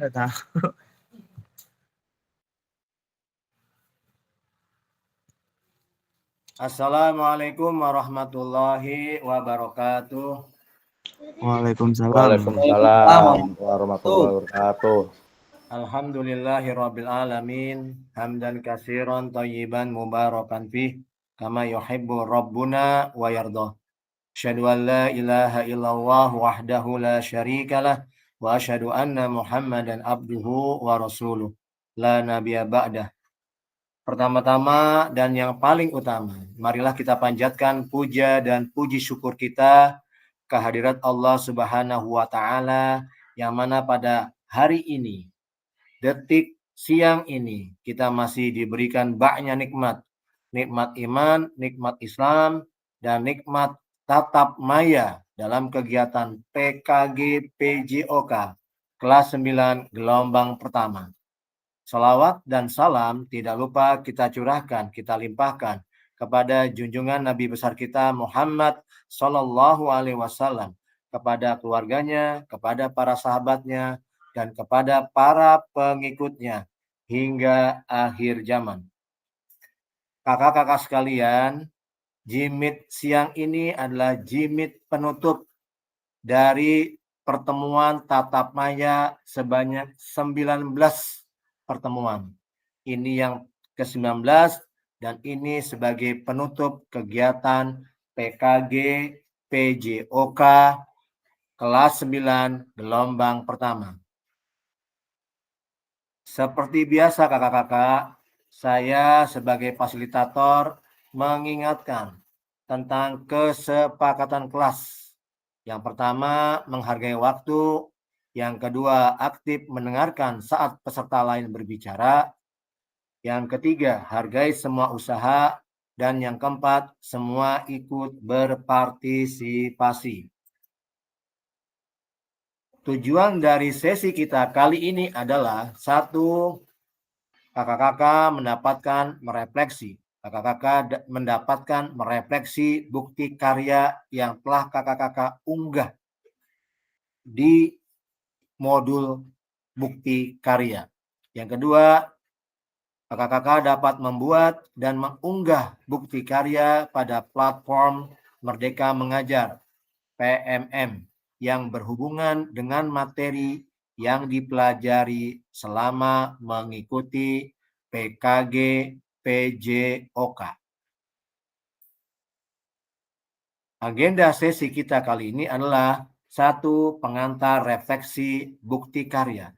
nggak tahu. Assalamualaikum warahmatullahi wabarakatuh. Waalaikumsalam. Waalaikumsalam warahmatullahi wabarakatuh. Alhamdulillahirabbil alamin, hamdan katsiran thayyiban mubarakan fih, kama yuhibbu rabbuna wa yardah. Asyhadu an la ilaha illallah wahdahu la syarikalah wa asyhadu anna Muhammadan abduhu wa rasuluh. La nabiyya ba'dah. Pertama-tama dan yang paling utama, marilah kita panjatkan puja dan puji syukur kita kehadirat Allah Subhanahu wa taala yang mana pada hari ini, detik siang ini, kita masih diberikan banyak nikmat. Nikmat iman, nikmat Islam, dan nikmat tatap maya dalam kegiatan PKG PJOK kelas 9 gelombang pertama. Salawat dan salam tidak lupa kita curahkan, kita limpahkan kepada junjungan Nabi besar kita Muhammad Sallallahu Alaihi Wasallam, kepada keluarganya, kepada para sahabatnya, dan kepada para pengikutnya hingga akhir zaman. Kakak-kakak sekalian, jimit siang ini adalah jimit penutup dari pertemuan tatap maya sebanyak 19 pertemuan. Ini yang ke-19 dan ini sebagai penutup kegiatan PKG PJOK kelas 9 gelombang pertama. Seperti biasa kakak-kakak, saya sebagai fasilitator mengingatkan tentang kesepakatan kelas. Yang pertama, menghargai waktu. Yang kedua, aktif mendengarkan saat peserta lain berbicara. Yang ketiga, hargai semua usaha. Dan yang keempat, semua ikut berpartisipasi. Tujuan dari sesi kita kali ini adalah satu, kakak-kakak mendapatkan merefleksi bukti karya yang telah kakak-kakak unggah di modul bukti karya. Yang kedua, kakak-kakak dapat membuat dan mengunggah bukti karya pada platform Merdeka Mengajar PMM yang berhubungan dengan materi yang dipelajari selama mengikuti PKG PJOK. Agenda sesi kita kali ini adalah satu, pengantar refleksi bukti karya.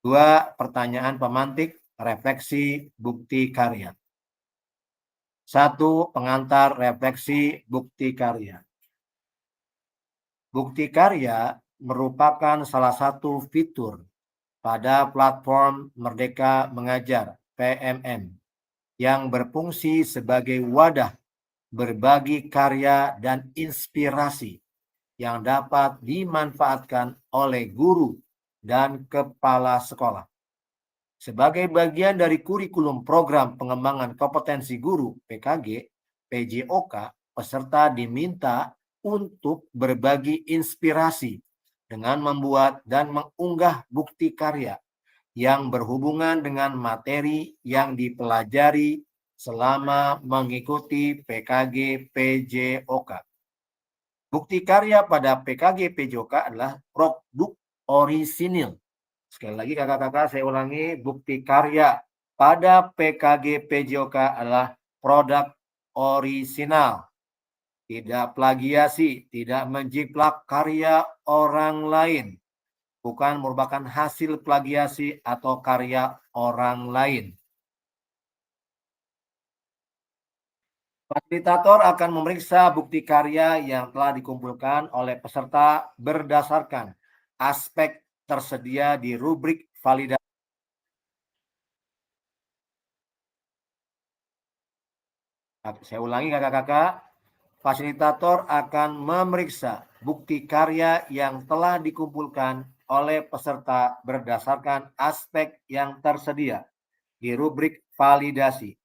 Dua, pertanyaan pemantik refleksi bukti karya. Satu, pengantar refleksi bukti karya. Bukti karya merupakan salah satu fitur pada platform Merdeka Mengajar PMM yang berfungsi sebagai wadah berbagi karya dan inspirasi yang dapat dimanfaatkan oleh guru dan kepala sekolah. Sebagai bagian dari kurikulum program pengembangan kompetensi guru PKG PJOK, peserta diminta untuk berbagi inspirasi dengan membuat dan mengunggah bukti karya yang berhubungan dengan materi yang dipelajari selama mengikuti PKG PJOK. Bukti karya pada PKG PJOK adalah produk orisinil. Sekali lagi kakak-kakak saya ulangi, bukti karya pada PKG PJOK adalah produk orisinal. Tidak plagiasi, tidak menjiplak karya orang lain. Bukan merupakan hasil plagiasi atau karya orang lain. Fasilitator akan memeriksa bukti karya yang telah dikumpulkan oleh peserta berdasarkan aspek tersedia di rubrik validasi. Saya ulangi kakak-kakak, fasilitator akan memeriksa bukti karya yang telah dikumpulkan oleh peserta berdasarkan aspek yang tersedia di rubrik validasi.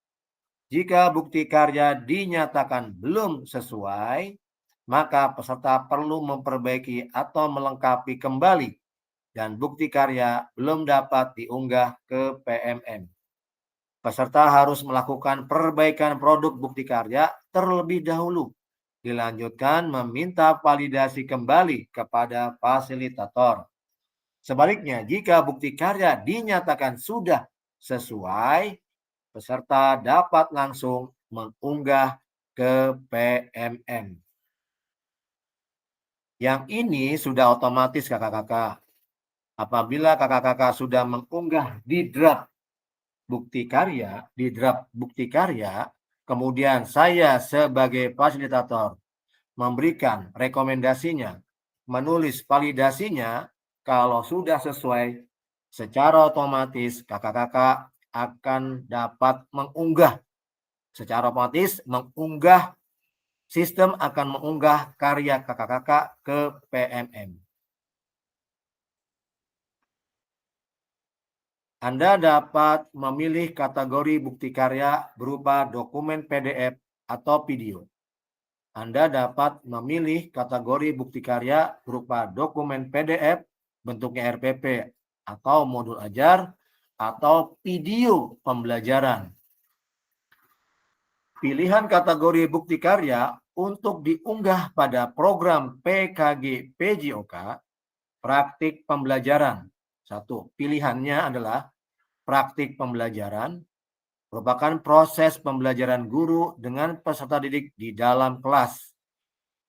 Jika bukti karya dinyatakan belum sesuai, maka peserta perlu memperbaiki atau melengkapi kembali dan bukti karya belum dapat diunggah ke PMM. Peserta harus melakukan perbaikan produk bukti karya terlebih dahulu. Dilanjutkan meminta validasi kembali kepada fasilitator. Sebaliknya, jika bukti karya dinyatakan sudah sesuai, peserta dapat langsung mengunggah ke PMM. Yang ini sudah otomatis kakak-kakak. Apabila kakak-kakak sudah mengunggah di draft bukti karya, kemudian saya sebagai fasilitator memberikan rekomendasinya, menulis validasinya, kalau sudah sesuai, secara otomatis kakak-kakak akan dapat mengunggah. Secara otomatis sistem akan mengunggah karya kakak-kakak ke PMM. Anda dapat memilih kategori bukti karya berupa dokumen PDF atau video. Anda dapat memilih kategori bukti karya berupa dokumen PDF, bentuknya RPP atau modul ajar, atau video pembelajaran. Pilihan kategori bukti karya untuk diunggah pada program PKG PJOK, praktik pembelajaran. Satu, pilihannya adalah praktik pembelajaran, merupakan proses pembelajaran guru dengan peserta didik di dalam kelas.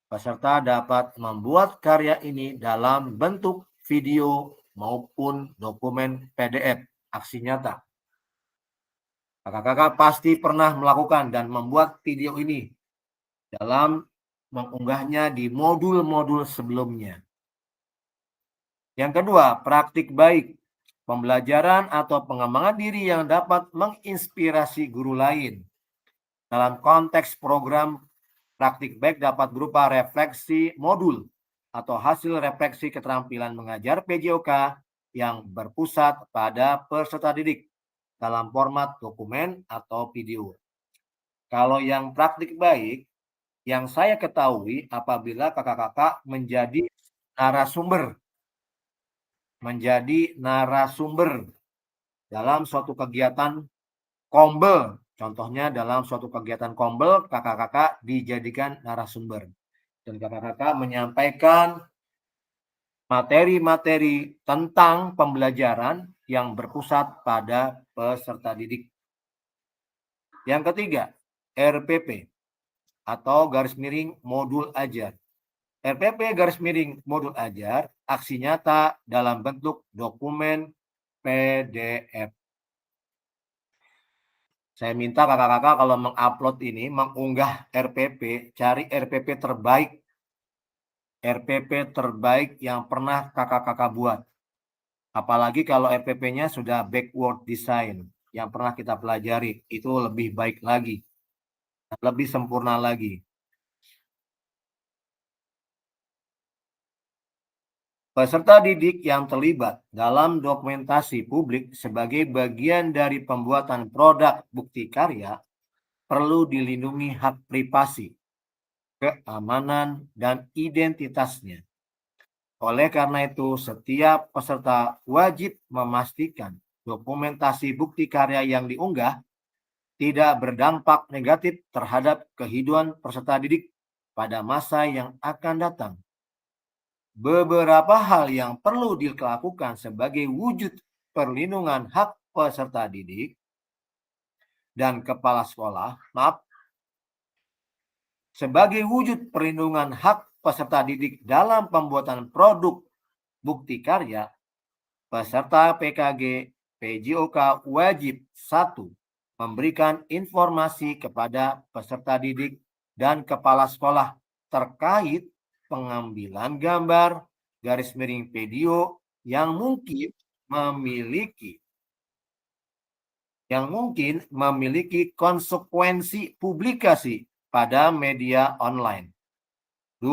Peserta dapat membuat karya ini dalam bentuk video maupun dokumen PDF, aksi nyata. Kakak-kakak pasti pernah melakukan dan membuat video ini dalam mengunggahnya di modul-modul sebelumnya. Yang kedua, praktik baik. Pembelajaran atau pengembangan diri yang dapat menginspirasi guru lain. Dalam konteks program, praktik baik dapat berupa refleksi modul atau hasil refleksi keterampilan mengajar PJOK yang berpusat pada peserta didik dalam format dokumen atau video. Kalau yang praktik baik, yang saya ketahui apabila kakak-kakak menjadi narasumber dalam suatu kegiatan kombel. Contohnya dalam suatu kegiatan kombel, kakak-kakak dijadikan narasumber. Dan kakak-kakak menyampaikan materi-materi tentang pembelajaran yang berpusat pada peserta didik. Yang ketiga, RPP atau garis miring modul ajar. RPP garis miring modul ajar, aksi nyata dalam bentuk dokumen PDF. Saya minta kakak-kakak kalau mengupload ini, mengunggah RPP, cari RPP terbaik. RPP terbaik yang pernah kakak-kakak buat. Apalagi kalau RPP-nya sudah backward design yang pernah kita pelajari, itu lebih baik lagi, lebih sempurna lagi. Peserta didik yang terlibat dalam dokumentasi publik sebagai bagian dari pembuatan produk bukti karya perlu dilindungi hak privasi, keamanan, dan identitasnya. Oleh karena itu, setiap peserta wajib memastikan dokumentasi bukti karya yang diunggah tidak berdampak negatif terhadap kehidupan peserta didik pada masa yang akan datang. Beberapa hal yang perlu dilakukan sebagai wujud perlindungan hak peserta didik dan kepala sekolah, sebagai wujud perlindungan hak peserta didik dalam pembuatan produk bukti karya, peserta PKG PJOK wajib 1. Memberikan informasi kepada peserta didik dan kepala sekolah terkait pengambilan gambar, garis miring video yang mungkin memiliki konsekuensi publikasi pada media online. 2.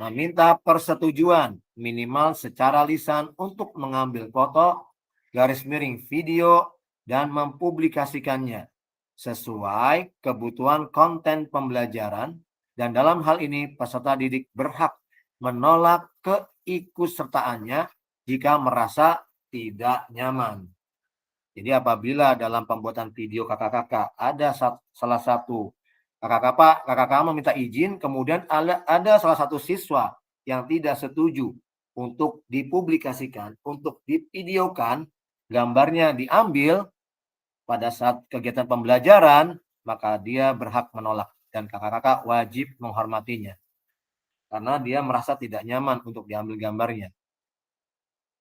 Meminta persetujuan minimal secara lisan untuk mengambil foto, garis miring video, dan mempublikasikannya sesuai kebutuhan konten pembelajaran, dan dalam hal ini peserta didik berhak menolak keikutsertaannya jika merasa tidak nyaman. Jadi apabila dalam pembuatan video kakak-kakak ada salah satu kakak-kakak meminta izin, kemudian ada salah satu siswa yang tidak setuju untuk dipublikasikan, untuk divideokan, gambarnya diambil pada saat kegiatan pembelajaran, maka dia berhak menolak dan kakak-kakak wajib menghormatinya karena dia merasa tidak nyaman untuk diambil gambarnya.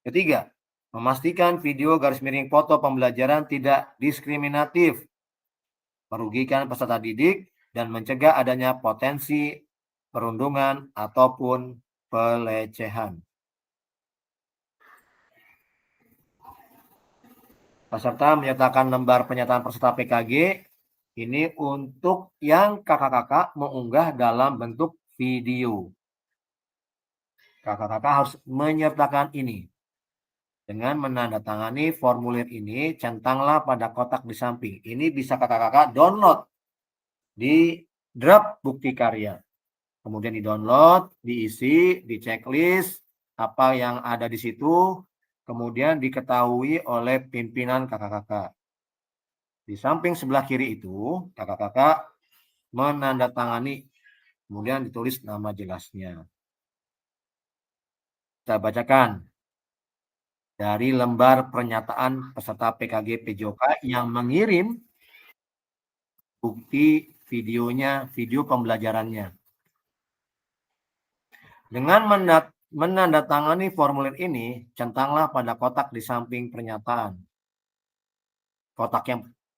Ketiga, memastikan video garis miring foto pembelajaran tidak diskriminatif, merugikan peserta didik, dan mencegah adanya potensi perundungan ataupun pelecehan. Peserta menyertakan lembar pernyataan peserta PKG ini untuk yang kakak-kakak mengunggah dalam bentuk video. Kakak-kakak harus menyertakan ini. Dengan menandatangani formulir ini, centanglah pada kotak di samping. Ini bisa kakak-kakak download di draft bukti karya. Kemudian di-download, diisi, di checklist apa yang ada di situ, kemudian diketahui oleh pimpinan kakak-kakak. Di samping sebelah kiri itu, kakak-kakak menandatangani, kemudian ditulis nama jelasnya. Kita bacakan dari lembar pernyataan peserta PKG PJOK yang mengirim bukti videonya, video pembelajarannya. Dengan menandatangani formulir ini, centanglah pada kotak di samping pernyataan. Kotak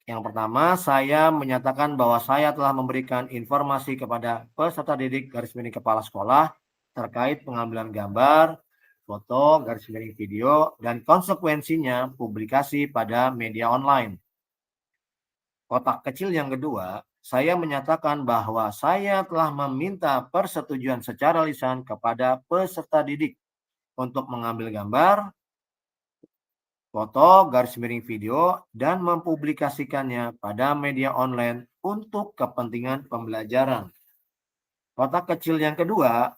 yang pertama, saya menyatakan bahwa saya telah memberikan informasi kepada peserta didik garis miring kepala sekolah terkait pengambilan gambar, foto, garis miring video, dan konsekuensinya publikasi pada media online. Kotak kecil yang kedua, saya menyatakan bahwa saya telah meminta persetujuan secara lisan kepada peserta didik untuk mengambil gambar, foto, garis miring video, dan mempublikasikannya pada media online untuk kepentingan pembelajaran. Kotak kecil yang kedua,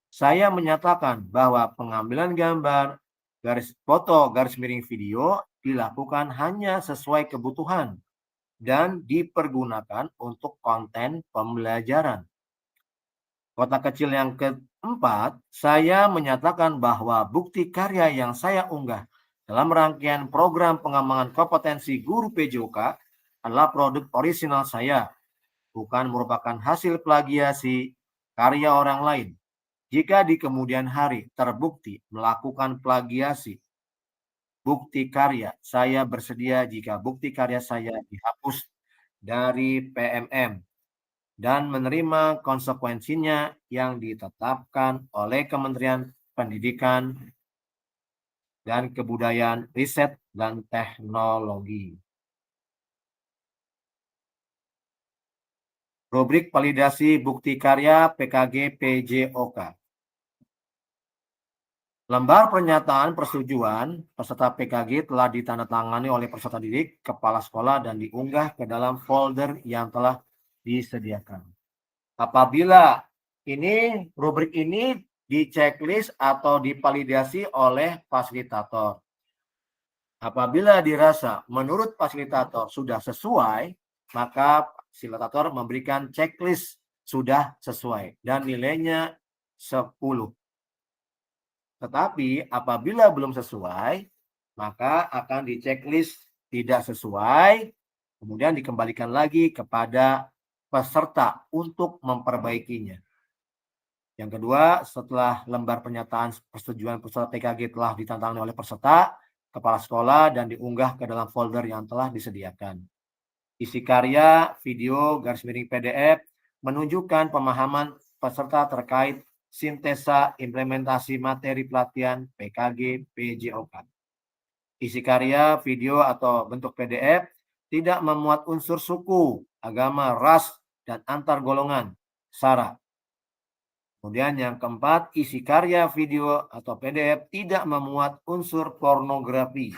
saya menyatakan bahwa pengambilan gambar, foto, garis miring video dilakukan hanya sesuai kebutuhan dan dipergunakan untuk konten pembelajaran. Kotak kecil yang keempat, saya menyatakan bahwa bukti karya yang saya unggah dalam rangkaian program pengembangan kompetensi guru PJOK adalah produk orisinal saya, bukan merupakan hasil plagiasi karya orang lain. Jika di kemudian hari terbukti melakukan plagiasi bukti karya, saya bersedia jika bukti karya saya dihapus dari PMM dan menerima konsekuensinya yang ditetapkan oleh Kementerian Pendidikan dan Kebudayaan, Riset, dan Teknologi. Rubrik validasi bukti karya PKG PJOK. Lembar pernyataan persetujuan peserta PKG telah ditandatangani oleh peserta didik, kepala sekolah, dan diunggah ke dalam folder yang telah disediakan. Apabila rubrik ini di checklist atau divalidasi oleh fasilitator. Apabila dirasa menurut fasilitator sudah sesuai, maka fasilitator memberikan checklist sudah sesuai dan nilainya 10. Tetapi apabila belum sesuai, maka akan di checklist tidak sesuai, kemudian dikembalikan lagi kepada peserta untuk memperbaikinya. Yang kedua, setelah lembar pernyataan persetujuan peserta PKG telah ditandatangani oleh peserta, kepala sekolah, dan diunggah ke dalam folder yang telah disediakan. Isi karya, video, garis miring PDF menunjukkan pemahaman peserta terkait sintesa implementasi materi pelatihan PKG PJOK. Isi karya, video, atau bentuk PDF tidak memuat unsur suku, agama, ras, dan antar golongan, sara. Kemudian yang keempat, isi karya, video, atau PDF tidak memuat unsur pornografi.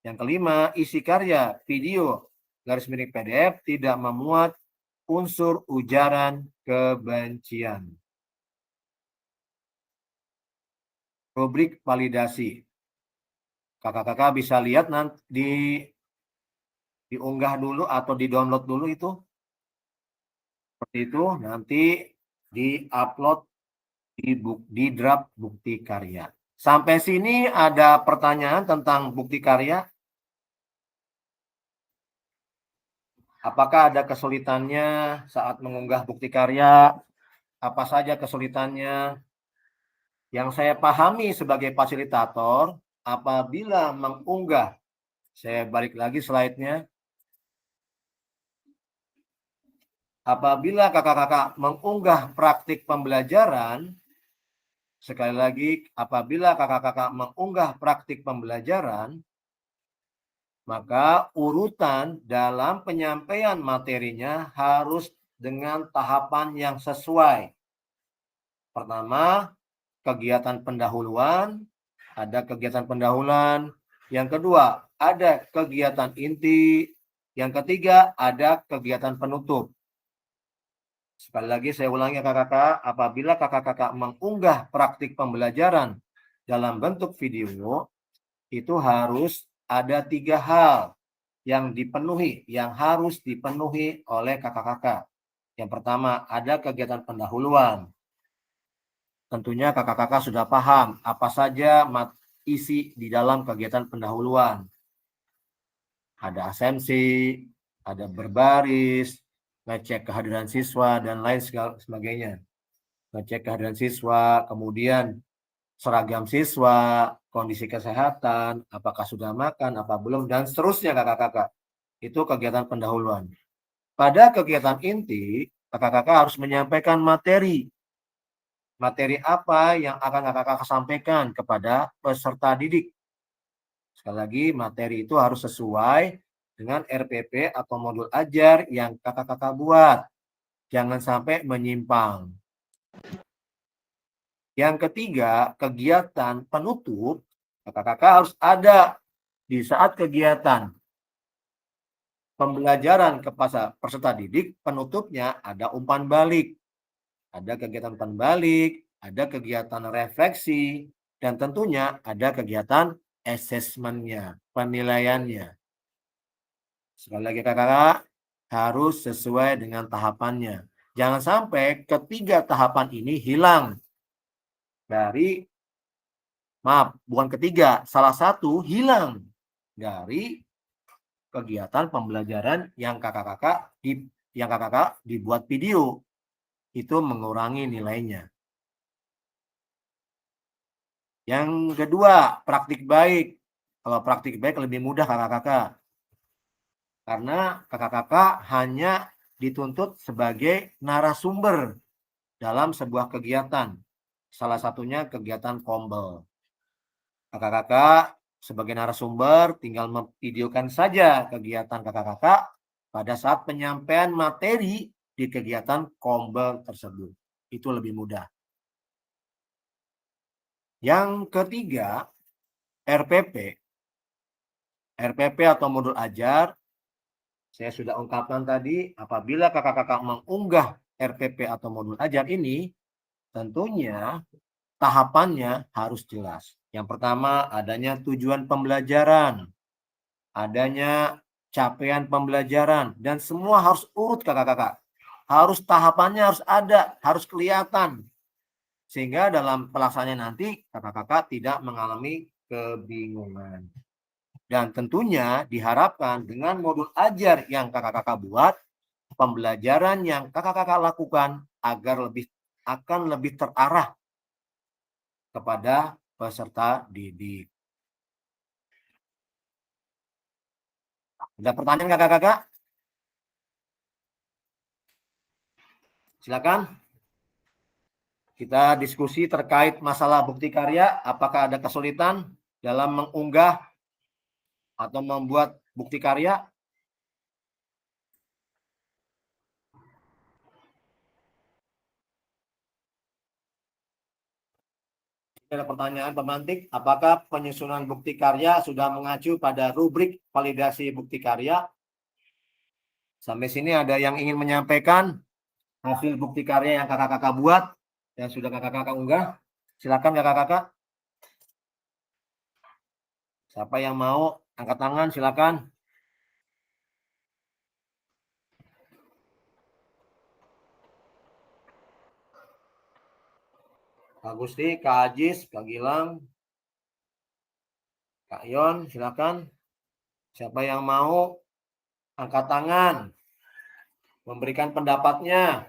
Yang kelima, isi karya, video, garis miring PDF tidak memuat unsur ujaran kebencian. rubrik validasi. Kakak-kakak bisa lihat nanti diunggah dulu atau di-download dulu itu. Seperti itu, nanti di-upload di draft bukti karya. Sampai sini ada pertanyaan tentang bukti karya? Apakah ada kesulitannya saat mengunggah bukti karya? Apa saja kesulitannya? Yang saya pahami sebagai fasilitator, apabila mengunggah, saya balik lagi slide-nya. Apabila kakak-kakak mengunggah praktik pembelajaran, sekali lagi, apabila kakak-kakak mengunggah praktik pembelajaran, maka urutan dalam penyampaian materinya harus dengan tahapan yang sesuai. Pertama, kegiatan pendahuluan, ada kegiatan pendahuluan. Yang kedua, ada kegiatan inti. Yang ketiga, ada kegiatan penutup. Sekali lagi saya ulangi kakak-kakak, apabila kakak-kakak mengunggah praktik pembelajaran dalam bentuk video, itu harus ada 3 hal yang dipenuhi, yang harus dipenuhi oleh kakak-kakak. Yang pertama, ada kegiatan pendahuluan. Tentunya kakak-kakak sudah paham apa saja isi di dalam kegiatan pendahuluan. Ada asensi, ada berbaris, ngecek kehadiran siswa, dan lain sebagainya. Ngecek kehadiran siswa, kemudian seragam siswa, kondisi kesehatan, apakah sudah makan, apa belum, dan seterusnya kakak-kakak. Itu kegiatan pendahuluan. Pada kegiatan inti, kakak-kakak harus menyampaikan materi. Materi apa yang akan kakak-kakak sampaikan kepada peserta didik. Sekali lagi, materi itu harus sesuai dengan RPP atau modul ajar yang kakak-kakak buat. Jangan sampai menyimpang. Yang ketiga, kegiatan penutup, kakak-kakak harus ada di saat kegiatan pembelajaran kepada peserta didik, penutupnya ada umpan balik. Ada kegiatan umpan balik, ada kegiatan refleksi, dan tentunya ada kegiatan asesmennya, penilaiannya. Sekali lagi kakak-kakak, harus sesuai dengan tahapannya. Jangan sampai ketiga tahapan ini hilang dari, maaf, bukan ketiga, salah satu hilang dari kegiatan pembelajaran yang kakak-kakak dibuat video. Itu mengurangi nilainya. Yang kedua, praktik baik. Kalau praktik baik lebih mudah kakak-kakak. Karena kakak-kakak hanya dituntut sebagai narasumber dalam sebuah kegiatan. Salah satunya kegiatan Kombel. Kakak-kakak sebagai narasumber tinggal memvideokan saja kegiatan kakak-kakak pada saat penyampaian materi di kegiatan Kombel tersebut. Itu lebih mudah. Yang ketiga, RPP. RPP atau modul ajar, saya sudah ungkapkan tadi, apabila kakak-kakak mengunggah RPP atau modul ajar ini, tentunya tahapannya harus jelas. Yang pertama, adanya tujuan pembelajaran, adanya capaian pembelajaran, dan semua harus urut kakak-kakak. Harus tahapannya harus ada, harus kelihatan. Sehingga dalam pelaksanaan nanti kakak-kakak tidak mengalami kebingungan. Dan tentunya diharapkan dengan modul ajar yang kakak-kakak buat, pembelajaran yang kakak-kakak lakukan akan lebih terarah kepada peserta didik. Ada pertanyaan kakak-kakak? Silakan. Kita diskusi terkait masalah bukti karya. Apakah ada kesulitan dalam mengunggah atau membuat bukti karya? Ada pertanyaan pemantik, apakah penyusunan bukti karya sudah mengacu pada rubrik validasi bukti karya? Sampai sini ada yang ingin menyampaikan hasil bukti karya yang kakak-kakak buat, yang sudah kakak-kakak unggah? Silakan kakak-kakak. Siapa yang mau angkat tangan silakan. Kak Gusti, Kak Ajis, Kak Gilang, Kak Yon, silakan. Siapa yang mau angkat tangan, memberikan pendapatnya.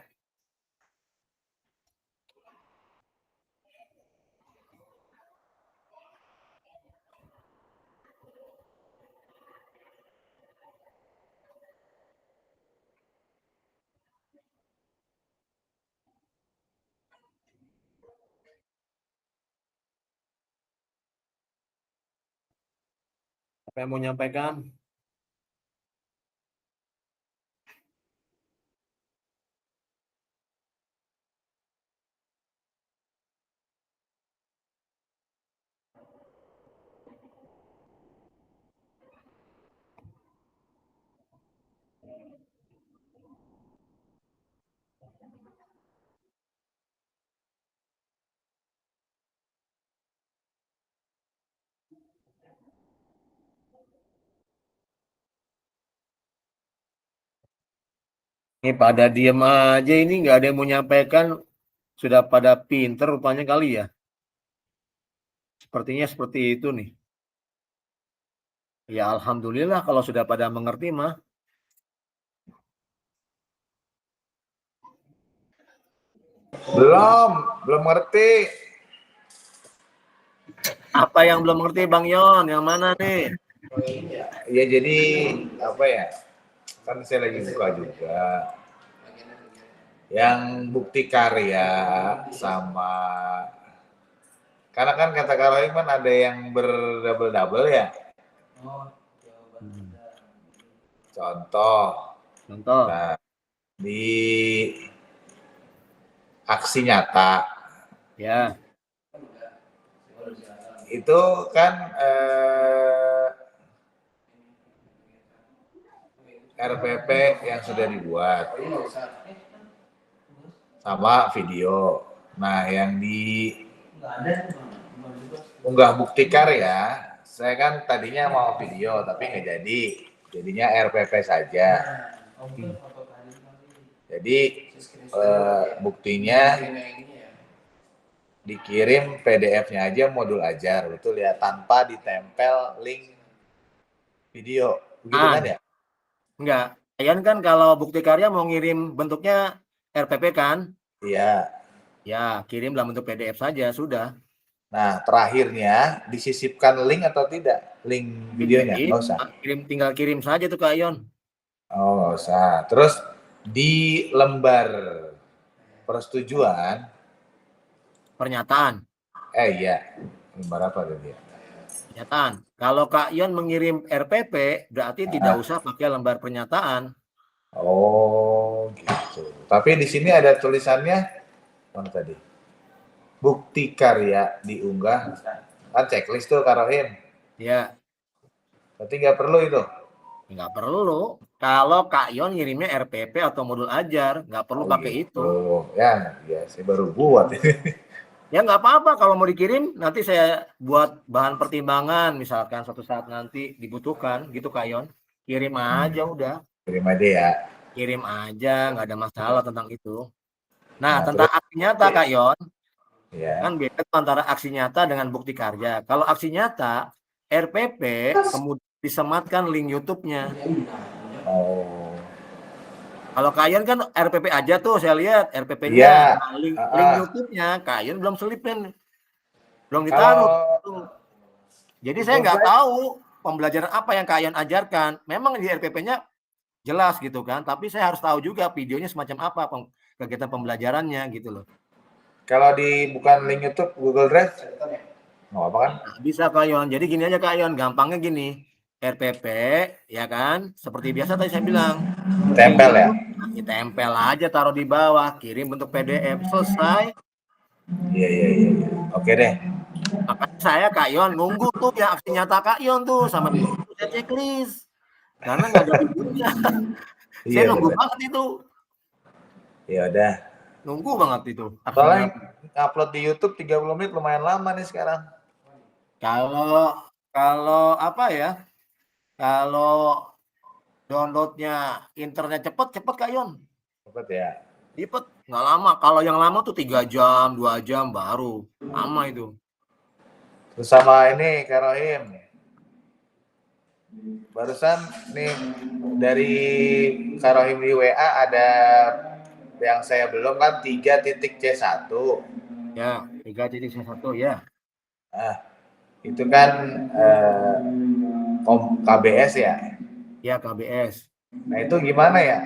Siapa yang mau menyampaikan? Ini pada diem aja, ini nggak ada yang mau menyampaikan. Sudah pada pinter rupanya kali ya. Sepertinya seperti itu nih. Ya alhamdulillah kalau sudah pada mengerti mah. Belum ngerti. Apa yang belum mengerti Bang Yon? Yang mana nih? Ya jadi apa ya? Kan saya lagi buka juga. Yang bukti karya sama karena kan kata Kak Rohim kan ada yang berdouble-double ya. Contoh. Nah, di aksi nyata. Ya. Itu kan RPP yang sudah dibuat sama video. Nah, yang di unggah bukti karya, saya kan tadinya mau video tapi nggak jadi, jadinya RPP saja. Jadi buktinya dikirim PDF-nya aja modul ajar, betul ya, tanpa ditempel link video, begitu kan ya? Enggak, Ayan kan kalau bukti karya mau ngirim bentuknya RPP kan? Iya. Ya, kirim dalam bentuk PDF saja, sudah. Nah, terakhirnya disisipkan link atau tidak? Link videonya? Nggak usah. Tinggal kirim saja tuh Kak Ayon. Oh, nggak usah. Terus di lembar persetujuan. Pernyataan. Iya. Lembar apa tadi? Pernyataan. Kalau Kak Yon mengirim RPP, berarti tidak usah pakai lembar pernyataan. Oh, gitu. Tapi di sini ada tulisannya, mana tadi? Bukti karya diunggah. Kan checklist tuh, Kak Rohim. Ya. Berarti nggak perlu itu? Nggak perlu. Kalau Kak Yon ngirimnya RPP atau modul ajar, nggak perlu pakai gitu. itu. Ya, saya baru buat. Ya nggak apa-apa, kalau mau dikirim nanti saya buat bahan pertimbangan, misalkan suatu saat nanti dibutuhkan, gitu Kak Yon. Kirim aja udah. Kirim aja ya. Kirim aja, nggak ada masalah tentang itu. Nah, tentang aksi nyata Kak Yon, kan beda antara aksi nyata dengan bukti karya. Kalau aksi nyata, RPP kemudian disematkan link YouTube-nya. Oh. Kalau Kayan kan RPP aja tuh, saya lihat RPP-nya. Iya. Nah, link YouTube-nya Kayan belum selipin, belum ditaruh. Jadi saya nggak tahu pembelajaran apa yang Kayan ajarkan. Memang di RPP-nya jelas gitu kan, tapi saya harus tahu juga videonya semacam apa kegiatan pembelajarannya gitu loh. Kalau bukan link YouTube, Google Drive, nggak apa kan? Bisa Kak Yon. Jadi gini aja Kak Yon, gampangnya gini. RPP, ya kan? Seperti biasa tadi saya bilang. Tempel ya? Tempel aja, taruh di bawah, kirim bentuk PDF, selesai. Iya. Oke deh. Makanya saya Kak Yon nunggu tuh yang aksi nyata Kak Yon tuh sama saya checklist. Karena nggak ada videonya. Saya nunggu banget itu. Ya udah. Nunggu banget itu. Soalnya upload di YouTube 30 menit lumayan lama nih sekarang. Kalau Kalau apa ya? Kalau downloadnya internet cepet Kak Yon. Cepet ya. Cepet, nggak lama. Kalau yang lama tuh 3 jam, 2 jam baru. Lama itu. Terus sama ini Kak Rohim. Barusan nih dari Kak Rohim di WA ada yang saya belum kan 3.C1. Ya, 3.1 ya. Nah, itu kan KBS ya. Ya, KBS. Nah, itu gimana ya?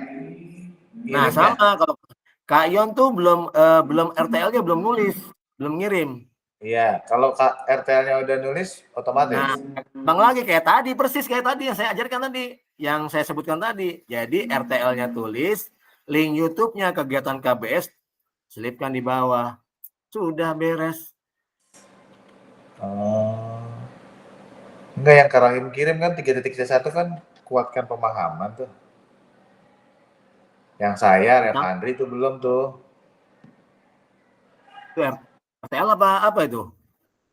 Nah, Ngirimnya? sama kalau Kak Yon tuh belum RTL-nya belum nulis, belum ngirim. Iya, kalau RTL-nya udah nulis otomatis. Nah, bang lagi kayak tadi, persis kayak tadi yang saya ajarkan tadi, yang saya sebutkan tadi. Jadi RTL-nya tulis, link YouTube-nya kegiatan KBS selipkan di bawah. Sudah beres. Oh. Enggak, yang Kak Rohim kirim kan 3.C1 kan kuatkan pemahaman tuh. Yang saya, Revandri itu belum tuh. Itu RTL apa itu?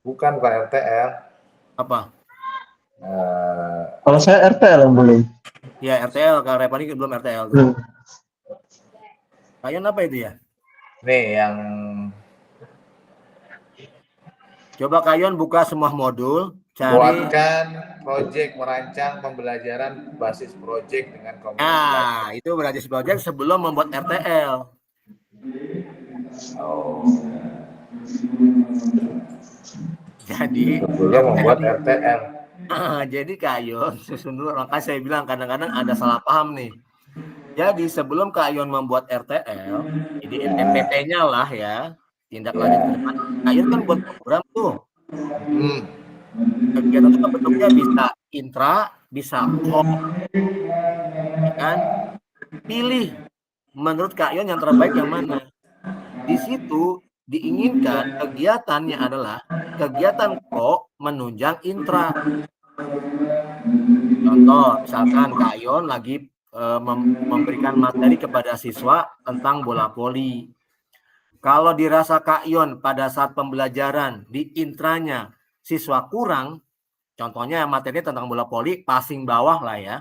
Bukan RTL. Apa? Kalau saya RTL yang belum. Ya RTL, kalau Repani belum RTL tuh. Kalian apa itu ya? Nih yang coba kalian buka semua modul, cari. buatkan project, merancang pembelajaran basis project dengan komunitas belajar. Nah, itu berarti project sebelum membuat RTL. Oh. Jadi Sebelum membuat RTL. jadi Kak Yon, sesungguhnya makanya saya bilang kadang-kadang ada salah paham nih. Jadi sebelum Kak Yon membuat RTL, jadi PPT-nya lah ya, tindak lanjut ke depan. Kak Yon kan buat program tuh. Kegiatan itu bentuknya bisa intra, bisa kok, ya kan? Pilih menurut Kak Yon yang terbaik yang mana. Di situ diinginkan kegiatannya adalah kegiatan kok menunjang intra. Contoh, misalkan Kak Yon lagi memberikan materi kepada siswa tentang bola voli. Kalau dirasa Kak Yon pada saat pembelajaran di intranya siswa kurang, contohnya materi tentang bola voli, passing bawah lah ya.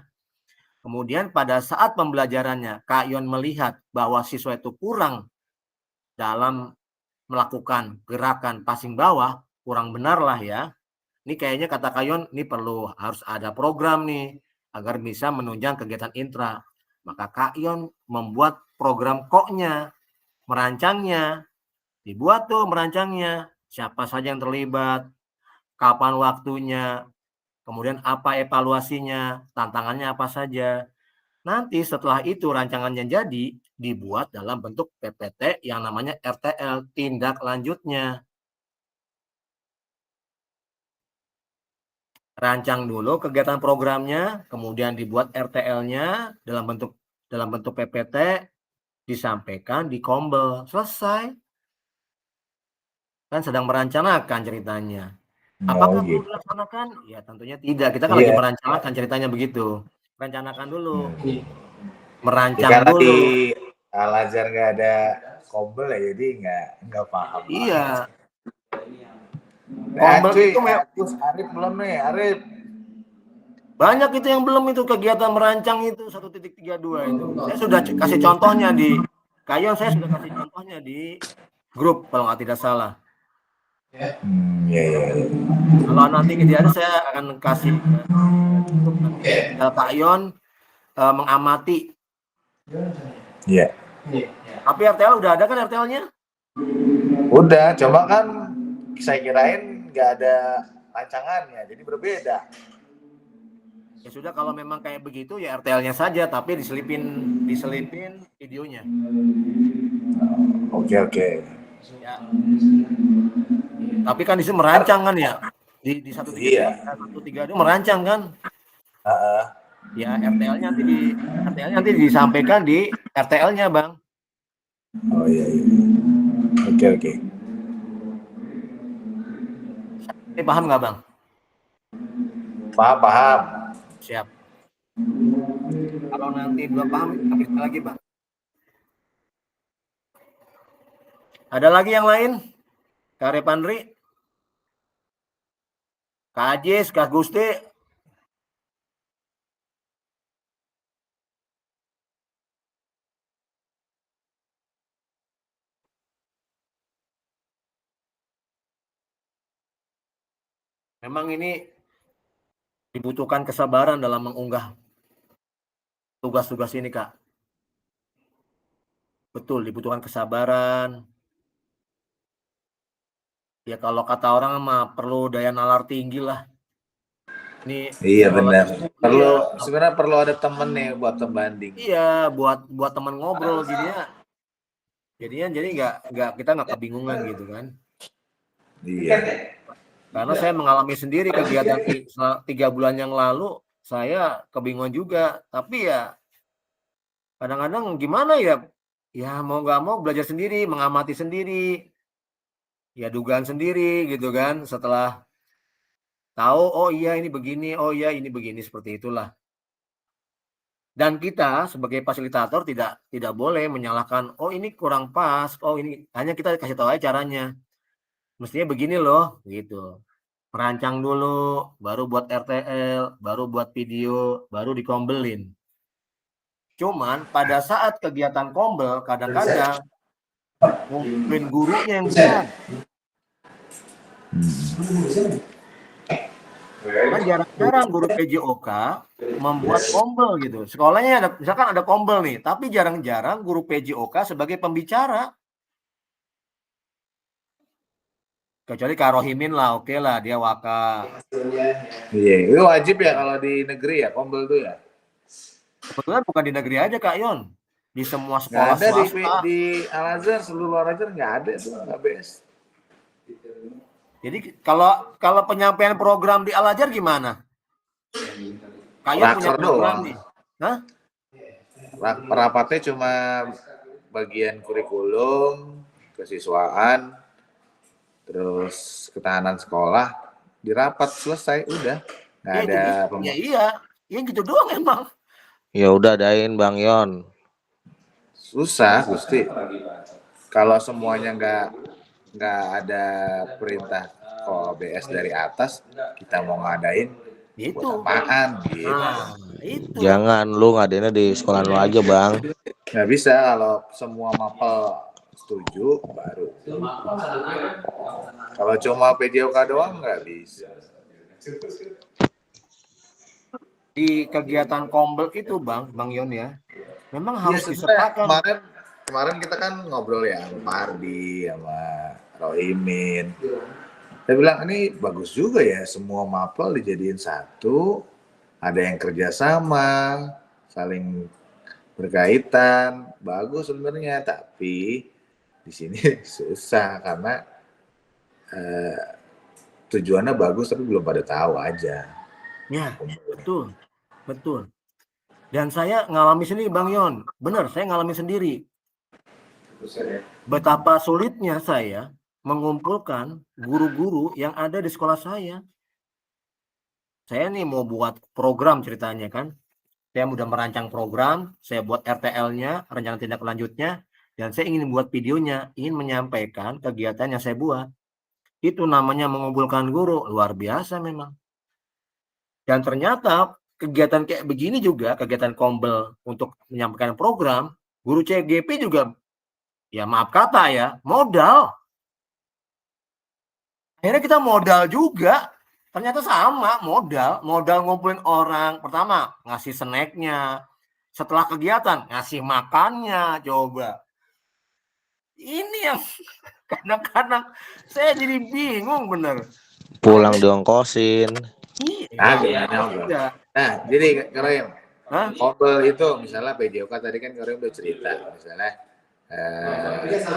Kemudian pada saat pembelajarannya Kak Yon melihat bahwa siswa itu kurang dalam melakukan gerakan passing bawah, kurang benar lah ya. Ini kayaknya kata Kak Yon, ini harus ada program nih agar bisa menunjang kegiatan intra. Maka Kak Yon membuat program koknya, merancangnya, dibuat tuh merancangnya, siapa saja yang terlibat, kapan waktunya, kemudian apa evaluasinya, tantangannya apa saja. Nanti setelah itu rancangannya jadi, dibuat dalam bentuk PPT yang namanya RTL, tindak lanjutnya. Rancang dulu kegiatan programnya, kemudian dibuat RTL-nya dalam bentuk PPT, disampaikan di Kombel, selesai. Kan sedang merencanakan ceritanya. Apakah perlu dilaksanakan? Ya tentunya tidak. Kita kan lagi merencanakan ceritanya begitu. Rencanakan dulu. Merancang karena dulu. di Al-Azhar nggak ada Kombel ya, jadi nggak paham. Iya. Kombel itu Arif belum nih, Arif. Banyak itu yang belum itu kegiatan merancang itu 1.32 itu. Saya sudah kasih contohnya di Kayon, saya sudah kasih contohnya di grup kalau nggak tidak salah. Kalau nanti kegiatan saya akan kasih Kayon mengamati. Iya. Tapi RTL udah ada kan RTL-nya? Udah, coba kan saya kirain nggak ada rancangannya, jadi berbeda. Ya sudah, kalau memang kayak begitu ya RTL-nya saja, tapi diselipin videonya. Oke. Ya. Tapi kan di sini merancang kan ya, di 1.32 merancang kan. Ya RTL-nya nanti disampaikan di RTL-nya Bang. Oh iya. Oke. Ini paham nggak Bang? Paham. Siap. Kalau nanti belum paham, ambil lagi Bang. Ada lagi yang lain? Kak Repandri? Kak Ajis, Kak Gusti. Memang ini dibutuhkan kesabaran dalam mengunggah tugas-tugas ini, Kak. Betul, dibutuhkan kesabaran. Ya kalau kata orang mah perlu daya nalar tinggi lah. Ini Iya benar. iya, Sebenarnya perlu ada temen nih buat pembanding. iya buat teman ngobrol jadinya jadi kita nggak kebingungan gitu kan. Iya. Karena saya mengalami sendiri kegiatan 3 bulan yang lalu, saya kebingungan juga. Tapi ya kadang-kadang gimana ya, ya mau nggak mau belajar sendiri, mengamati sendiri, ya dugaan sendiri gitu kan. Setelah tahu, oh iya ini begini, oh iya ini begini, seperti itulah. Dan kita sebagai fasilitator tidak boleh menyalahkan, oh ini kurang pas, oh ini hanya kita kasih tahu aja caranya. Mestinya begini loh, gitu. Merancang dulu, baru buat RTL, baru buat video, baru dikombelin. Cuman pada saat kegiatan kombel, kadang-kadang ngumpulin gurunya yang bukan. Kan jarang-jarang guru PJOK membuat kombel gitu. Sekolahnya misalkan ada kombel nih, tapi jarang-jarang guru PJOK sebagai pembicara. Kecuali Kak Rohimin lah, oke lah, dia waka. Iya, itu wajib ya kalau di negeri ya, kombel tuh ya. Kebetulan bukan di negeri aja Kak Yon, di semua Nggak sekolah ada swasta. di Al-Azhar, seluruh Al-Azhar nggak ada tuh, nggak BS. Jadi kalau penyampaian program di Al-Azhar gimana? Kak Yon punya Raker program doang. nih. Hah? Rapatnya cuma bagian kurikulum, kesiswaan, terus ketahanan sekolah, dirapat selesai udah, nggak ada Iya gitu doang emang. Ya udah adain Bang Yon. Susah Gusti. Kalau semuanya nggak ada perintah OBS dari atas, kita mau ngadain Itu. buat apaan gitu. Nah, itu. Jangan lu ngadainnya di sekolah lu aja Bang. Nggak bisa kalau semua mapel setuju baru. Kalau cuma PJOK doang nggak bisa. Di kegiatan kombel itu Bang Yon ya, memang harus Ya, disertakan. Kemarin kita kan ngobrol ya sama Pardi, sama Rohimin. Saya bilang ini bagus juga ya, semua mapel dijadiin satu, ada yang kerjasama, saling berkaitan, bagus sebenarnya. Tapi di sini susah karena tujuannya bagus tapi belum pada tahu aja. Ya, betul. Dan saya ngalami sendiri Bang Yon, benar saya ngalami sendiri. Betapa sulitnya saya mengumpulkan guru-guru yang ada di sekolah saya. Saya nih mau buat program ceritanya kan. Saya udah merancang program, saya buat RTL-nya, rencana tindak lanjutnya, dan saya ingin buat videonya, ingin menyampaikan kegiatan yang saya buat. Itu namanya mengumpulkan guru, luar biasa memang. Dan ternyata kegiatan kayak begini juga, kegiatan kombel untuk menyampaikan program, guru CGP juga, ya maaf kata ya, modal. Akhirnya kita modal juga, ternyata sama, modal ngumpulin orang. Pertama, ngasih snacknya. Setelah kegiatan, ngasih makannya, coba. Ini yang kadang-kadang saya jadi bingung bener. Pulang diongkosin. Iya. Nah, jadi Karim, kombel itu misalnya PJOK tadi kan Karim udah cerita, misalnya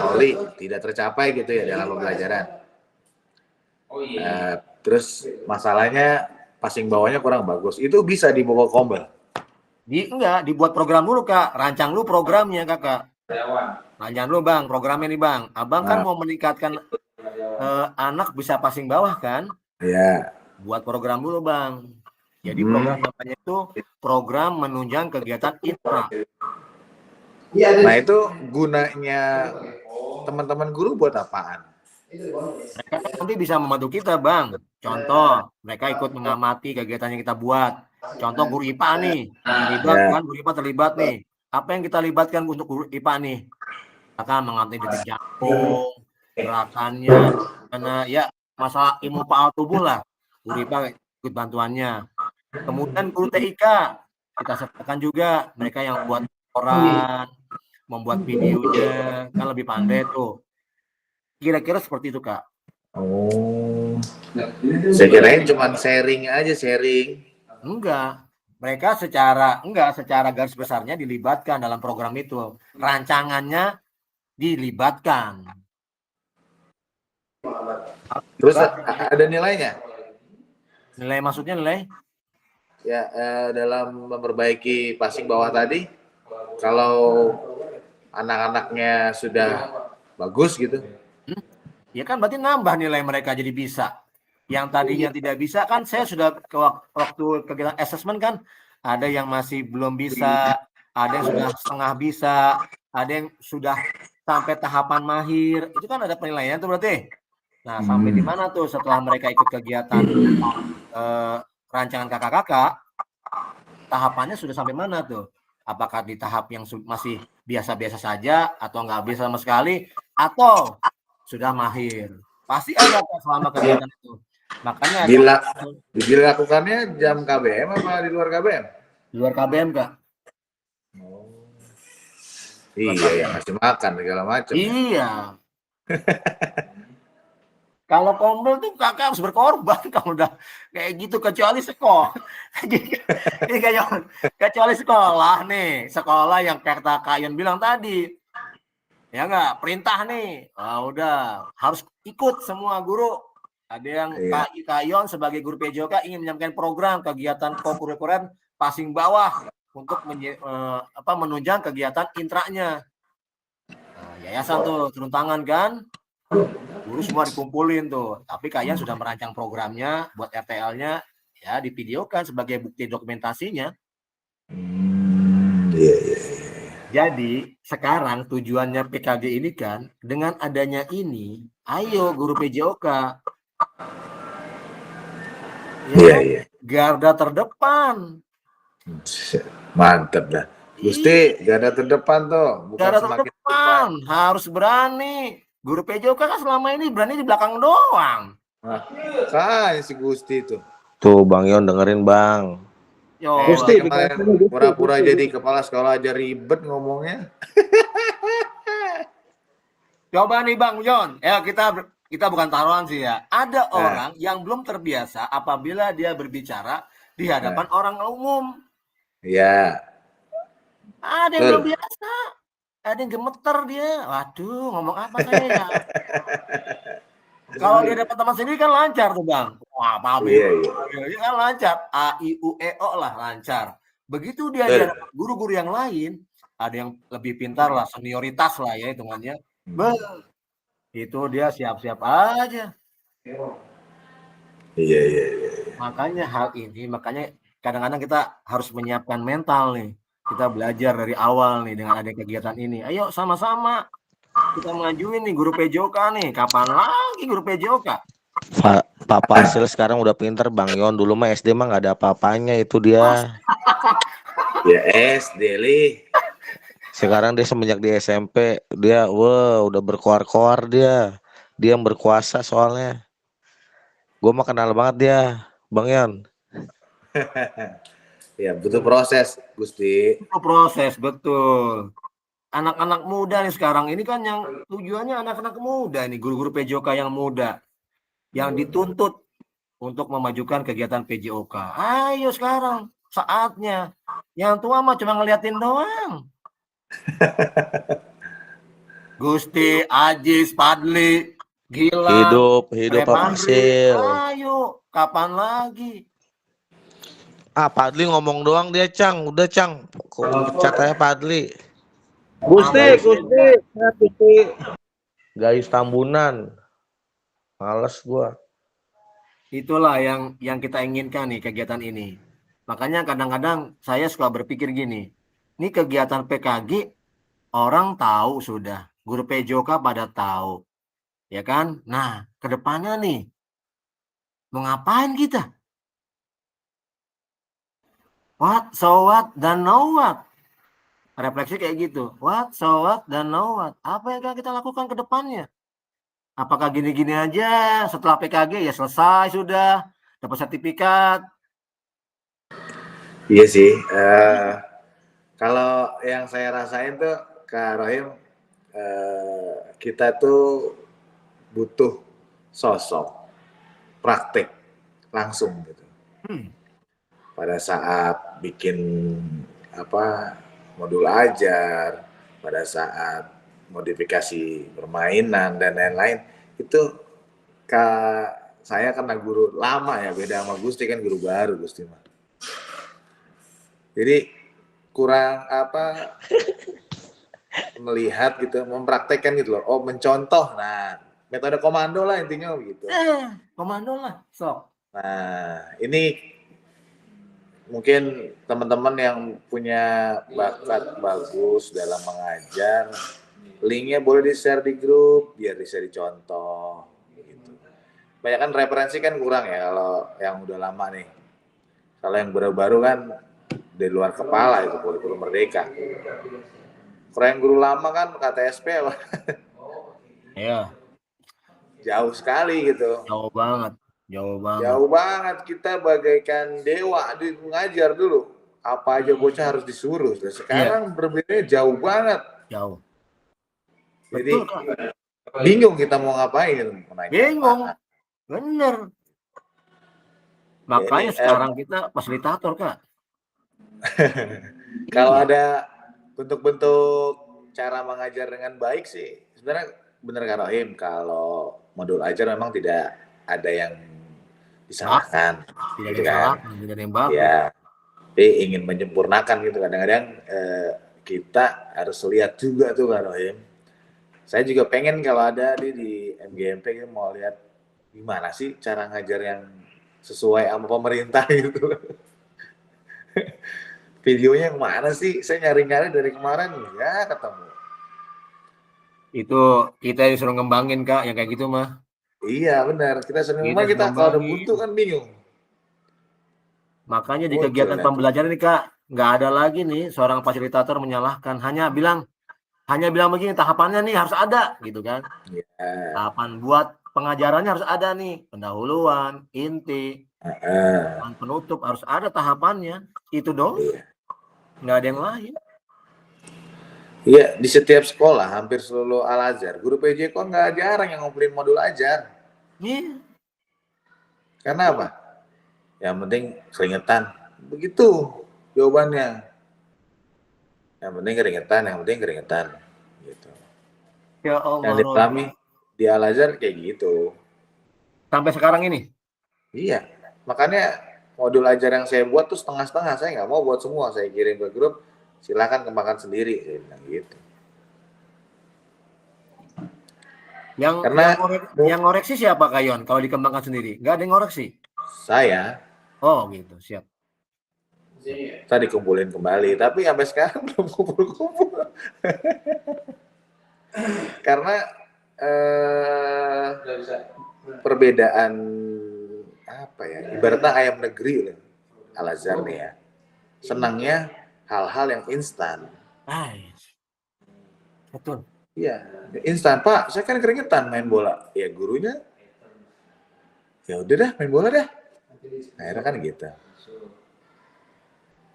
Oli tidak tercapai gitu ya dalam pembelajaran. Terus masalahnya passing bawahnya kurang bagus, itu bisa dibawa kombel. Enggak, dibuat program dulu Kak, rancang dulu programnya Kakak. Rancang dulu Bang, programnya nih Bang. Abang kan mau meningkatkan anak bisa passing bawah kan? Iya. Buat program dulu Bang. Jadi program namanya itu program menunjang kegiatan intra. Nah itu gunanya teman-teman guru buat apaan? Mereka kan nanti bisa membantu kita, Bang. Contoh, mereka ikut mengamati kegiatan yang kita buat. Contoh guru IPA nih, terlibat Ya. kan, guru IPA terlibat nih. Apa yang kita libatkan untuk guru IPA nih? Akan mengamati detik jantung, gerakannya, karena ya masalah ilmu paal tubuh lah. Guru IPA ikut bantuannya. Kemudian guru TIK kita sertakan juga, mereka yang buat laporan, membuat videonya, kan lebih pandai tuh. Kira-kira seperti itu, Kak. Oh. Saya kirain cuma sharing aja, sharing. Enggak. Mereka secara garis besarnya dilibatkan dalam program itu. Rancangannya dilibatkan. Terus ada nilainya? Nilai maksudnya nilai? Ya, dalam memperbaiki passing bawah tadi, kalau anak-anaknya sudah bagus gitu. Ya kan berarti nambah nilai mereka jadi bisa. Yang tadinya tidak bisa kan saya sudah waktu kegiatan assessment kan ada yang masih belum bisa, ada yang sudah setengah bisa, ada yang sudah sampai tahapan mahir. Itu kan ada penilaian tuh berarti. Nah, sampai di mana tuh setelah mereka ikut kegiatan rancangan kakak-kakak, tahapannya sudah sampai mana tuh? Apakah di tahap yang masih biasa-biasa saja atau nggak bisa sama sekali atau sudah mahir? Pasti ada Kak, selama kegiatan itu. Makanya Dilakukannya jam KBM apa di luar KBM? di luar KBM, Kak. Iya, yang ngasih makan segala macam. Iya. Kalau kompol tuh kakak harus berkorban kalau udah kayak gitu, kecuali sekolah. Kecuali sekolah nih, sekolah yang kata Kak Yon bilang tadi. Ya enggak, perintah nih. Udah harus ikut semua guru. Ada yang Kak Yon sebagai guru PJOK ingin menyampaikan program kegiatan kokurikuler passing bawah untuk menunjang kegiatan intranya. Yayasan tuh turun tangan kan. Guru semua dikumpulin tuh, tapi kalian sudah merancang programnya buat RTL-nya, ya divideokan sebagai bukti dokumentasinya. Jadi sekarang tujuannya PKG ini kan, dengan adanya ini, ayo guru PJOK, ya, garda terdepan. Mantap dah. Gusti, garda terdepan tuh, bukan garda semakin terdepan, harus berani. Guru PJOK kan selama ini berani di belakang doang. Nah, si Gusti itu. Tuh Bang Yon dengerin Bang. Gusti kemarin pura-pura jadi kepala sekolah aja ribet ngomongnya. Coba nih Bang Yon, ya kita bukan taruhan sih ya. Ada orang yang belum terbiasa apabila dia berbicara di hadapan orang umum. Iya. Ada yang belum biasa. Ada yang gemeter dia. Waduh, ngomong apa saya? Kalau dia dapat teman sendiri kan lancar tuh Bang. Wah, paham ya. Iya kan lancar. A, I, U, E, O lah lancar. Begitu dia dapat guru-guru yang lain, ada yang lebih pintar lah, senioritas lah ya hitungannya. Itu dia siap-siap aja. Iya. Makanya hal ini, makanya kadang-kadang kita harus menyiapkan mental nih. Kita belajar dari awal nih dengan ada kegiatan ini. Ayo sama-sama kita majuin nih guru PJOK nih. Kapan lagi guru PJOK? Pak Fasil sekarang udah pinter Bang Yon. Dulu mah SD mah nggak ada apa-apanya itu dia. Ya SD li. Sekarang dia semenjak di SMP dia udah berkoar-koar dia. Dia yang berkuasa soalnya. Gue mah kenal banget dia, Bang Yon. Ya butuh proses, Gusti. Butuh proses, betul. Anak-anak muda nih sekarang ini kan yang tujuannya anak-anak muda nih, guru-guru PJOK yang muda. Yang dituntut untuk memajukan kegiatan PJOK. Ayo sekarang, saatnya. Yang tua mah cuma ngeliatin doang. Gusti, Ajis, Padli, Gila, hidup Pak Fasil. Ayo, kapan lagi? Padli ngomong doang dia, Cang. Udah, Cang. Kok pecat aja Padli. Gusti. Gayus Tambunan. Males gua. Itulah yang kita inginkan nih kegiatan ini. Makanya kadang-kadang saya suka berpikir gini. Ini kegiatan PKG orang tahu sudah. Guru PJOK pada tahu. ya kan? Nah, ke depannya nih, mau ngapain kita? What, so what, dan now what? Refleksi kayak gitu. What, so what, dan now what? Apa yang akan kita lakukan ke depannya? Apakah gini-gini aja setelah PKG ya selesai sudah, dapat sertifikat? Iya sih. Kalau yang saya rasain tuh Kak Rohim, kita tuh butuh sosok praktek langsung gitu. Pada saat bikin modul ajar, pada saat modifikasi permainan dan lain-lain, itu saya karena guru lama ya, beda sama Gusti kan guru baru Gusti mah. Jadi kurang melihat gitu, mempraktekkan gitu loh. Oh, mencontoh. Nah, metode komando lah intinya gitu. Komando lah, sok. Nah, ini mungkin teman-teman yang punya bakat bagus dalam mengajar, linknya boleh di-share di grup biar bisa dicontoh gitu. Banyak kan referensi kan kurang ya kalau yang udah lama nih. Kalau yang baru-baru kan di luar kepala itu kurikulum merdeka. Kalau yang guru lama kan KTSP apa? Ya, Jauh sekali gitu. jauh banget. Jauh banget, kita bagaikan dewa di mengajar dulu. Apa aja bocah harus disuruh. Sekarang berbeda jauh banget. Jauh. Jadi Betul, Kak. bingung kita mau ngapain gitu. Bingung. Bener. Makanya Ini, sekarang kita fasilitator, Kak. Kalau Iya. ada bentuk-bentuk cara mengajar dengan baik sih, sebenarnya benar Kak Rohim, kalau modul ajar memang tidak ada yang disalahkan. Tidak ada Gitu yang kan? salah, tidak ada yang bagus. Ya, tapi ingin menyempurnakan gitu. Kadang-kadang kita harus lihat juga tuh Kak Rohim. Saya juga pengen kalau ada di MGMP gitu, mau lihat gimana sih cara ngajar yang sesuai sama pemerintah gitu. Videonya yang mana sih? Saya nyari-nyari dari kemarin ya ketemu. Itu kita disuruh ngembangin, Kak, yang kayak gitu mah. Iya benar. Kita sering Kita kita kalau udah ngembangin. buntu kan bingung. Makanya di Muncul kegiatan nanti. pembelajaran ini, Kak, nggak ada lagi nih seorang fasilitator menyalahkan. Hanya bilang begini, tahapannya nih harus ada, gitu kan. Ya. Tahapan buat pengajarannya harus ada nih. Pendahuluan, inti, penutup, harus ada tahapannya. Itu dong. Iya. Nggak ada yang lain. Iya, di setiap sekolah, hampir seluruh Al-Azhar, guru PJ kok nggak jarang yang ngumpulin modul ajar. Iya. Karena apa? Yang penting keringetan. Begitu jawabannya. Yang penting keringetan. Gitu. Ya Allah. Yang dialami di Al-Azhar kayak gitu. Sampai sekarang ini? Iya, makanya modul ajar yang saya buat tuh setengah-setengah. Saya nggak mau buat semua. Saya kirim ke grup, silakan kembangkan sendiri. Saya bilang gitu. Yang ngoreksi siapa, Kak Yon? Kalau dikembangkan sendiri? Nggak ada yang ngoreksi? Saya. Oh gitu, siap. Tadi kumpulin kembali, tapi sampai sekarang belum kumpul-kumpul. Karena perbedaan apa ya? Ibaratnya ayam negeri loh, Al-Azhar nih ya. Senangnya hal-hal yang instan. Betul. Iya, instan. Pak, saya kan keringetan main bola. Ya gurunya, ya udah dah main bola dah. Akhirnya kan gitu.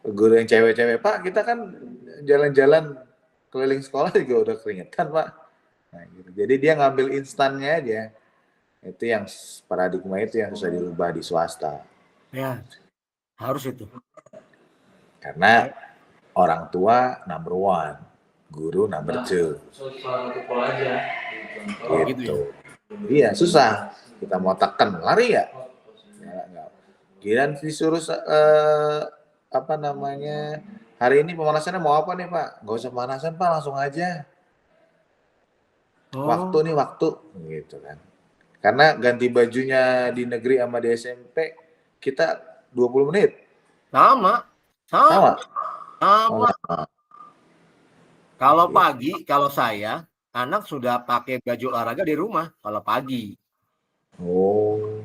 Guru yang cewek-cewek, Pak, kita kan jalan-jalan keliling sekolah juga udah keringetan, Pak. Nah, gitu. Jadi dia ngambil instannya aja. Itu yang paradigma itu yang susah dirubah di swasta. Ya, harus itu. Karena orang tua number one, guru number two. Gitu. Iya, susah. Kita mau tekan, lari ya? Nggak. Giliran disuruh hari ini pemanasannya mau apa nih Pak? Nggak usah pemanasan Pak, langsung aja. Waktu nih waktu, gitu kan. Karena ganti bajunya di negeri sama di SMP, kita 20 menit. Sama. Sama. Kalau pagi, kalau saya anak sudah pakai baju olahraga di rumah kalau pagi. Oh.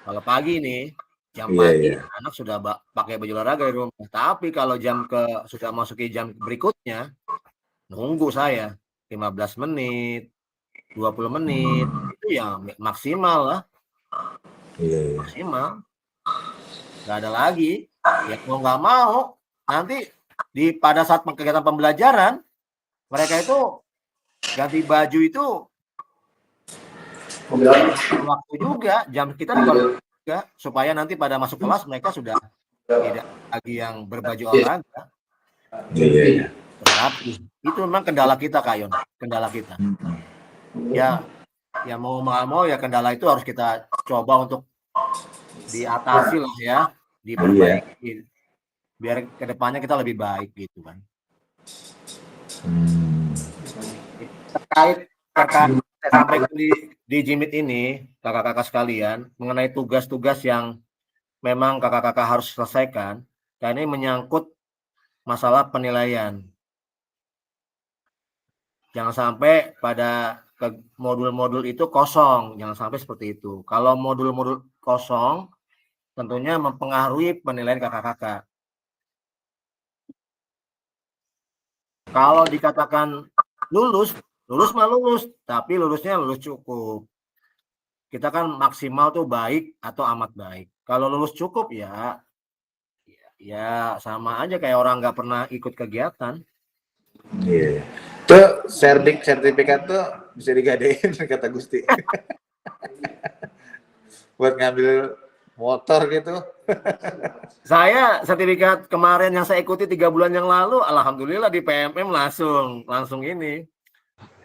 Kalau pagi nih, jam Iya, pagi iya. anak sudah pakai baju olahraga di rumah. Tapi kalau sudah masuki jam berikutnya, nunggu saya 15 menit, 20 menit, itu ya maksimal lah, Iya, iya. maksimal. Nggak ada lagi. Ya mau nggak mau, nanti pada saat kegiatan pembelajaran, mereka itu ganti baju itu waktu juga, jam kita juga supaya nanti pada masuk kelas mereka sudah tidak lagi yang berbaju olahraga. Iya, iya. Rapi. Itu memang kendala kita, Kak Yon. Kendala kita. Ya mau nggak mau ya kendala itu harus kita coba untuk diatasi lah ya, diperbaiki. Biar kedepannya kita lebih baik gitu kan. Terkait saya sampaikan di Jimit ini, kakak-kakak sekalian, mengenai tugas-tugas yang memang kakak-kakak harus selesaikan, dan ini menyangkut masalah penilaian. Jangan sampai pada modul-modul itu kosong, jangan sampai seperti itu. Kalau modul-modul kosong, tentunya mempengaruhi penilaian kakak-kakak. Kalau dikatakan lulus mah lulus, tapi lulusnya lulus cukup. Kita kan maksimal tuh baik atau amat baik. Kalau lulus cukup ya sama aja kayak orang nggak pernah ikut kegiatan. Iya. Tuh sertifikat tuh bisa digadein kata Gusti. Buat ngambil motor gitu. Saya sertifikat kemarin yang saya ikuti 3 bulan yang lalu, alhamdulillah di PMM langsung ini.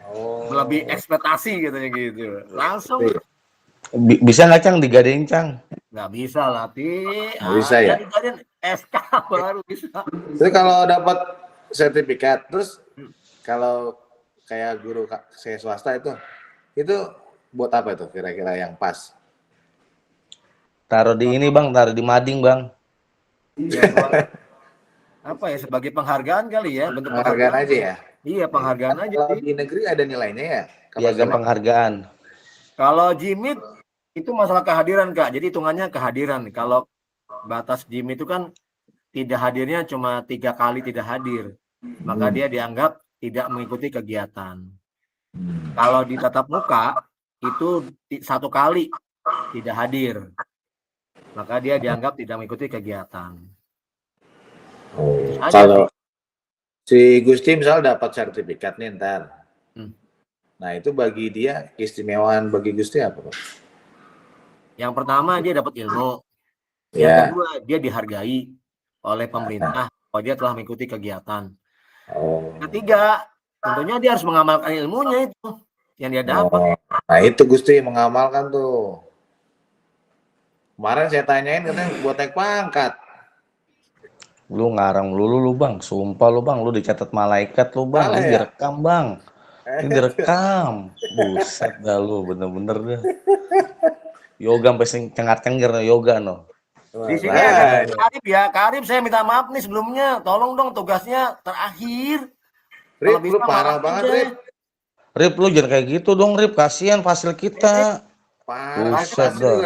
Oh. Lebih ekspektasi katanya gitu. Langsung. Bisa nggak Cang digadein Cang? Nggak bisa lah, Nggak bisa ya? Digadein SK baru bisa. Terus kalau dapat sertifikat, terus kalau kayak guru saya swasta itu buat apa itu kira-kira yang pas? Taruh di ini Bang, taruh di mading Bang. Ya, apa ya, sebagai penghargaan kali ya, bentuk Penghargaan aja ya? Iya, penghargaan aja. Kalau di negeri ada nilainya ya? Piagam penghargaan. Kalau Jimit itu masalah kehadiran, Kak. Jadi hitungannya kehadiran. Kalau batas Jimit itu kan tidak hadirnya cuma 3 kali tidak hadir. Maka dia dianggap tidak mengikuti kegiatan. Kalau di tatap muka itu 1 kali tidak hadir. Maka dia dianggap tidak mengikuti kegiatan. Oh, kalau si Gusti misal dapat sertifikat nih ntar. Nah itu bagi dia keistimewaan bagi Gusti apa Pak? Yang pertama dia dapat ilmu. Yang kedua dia dihargai oleh pemerintah bahwa dia telah mengikuti kegiatan. Ketiga, tentunya dia harus mengamalkan ilmunya itu yang dia dapat. Nah itu Gusti mengamalkan tuh. Kemarin saya tanyain katanya buat naik pangkat. Lu ngarang lu Bang, sumpah lu Bang, lu dicatat malaikat lu Bang, ini direkam Bang. Ini direkam. Buset dah lu, bener-bener dah. Yoga sampai cengar-cengir yoga no. Di sini ada Karib ya. Karib saya minta maaf nih sebelumnya. Tolong dong tugasnya terakhir. Rip, lu parah banget Rip. Rip lu jangan kayak gitu dong Rip, kasihan fasil kita. Parah. Buset dah.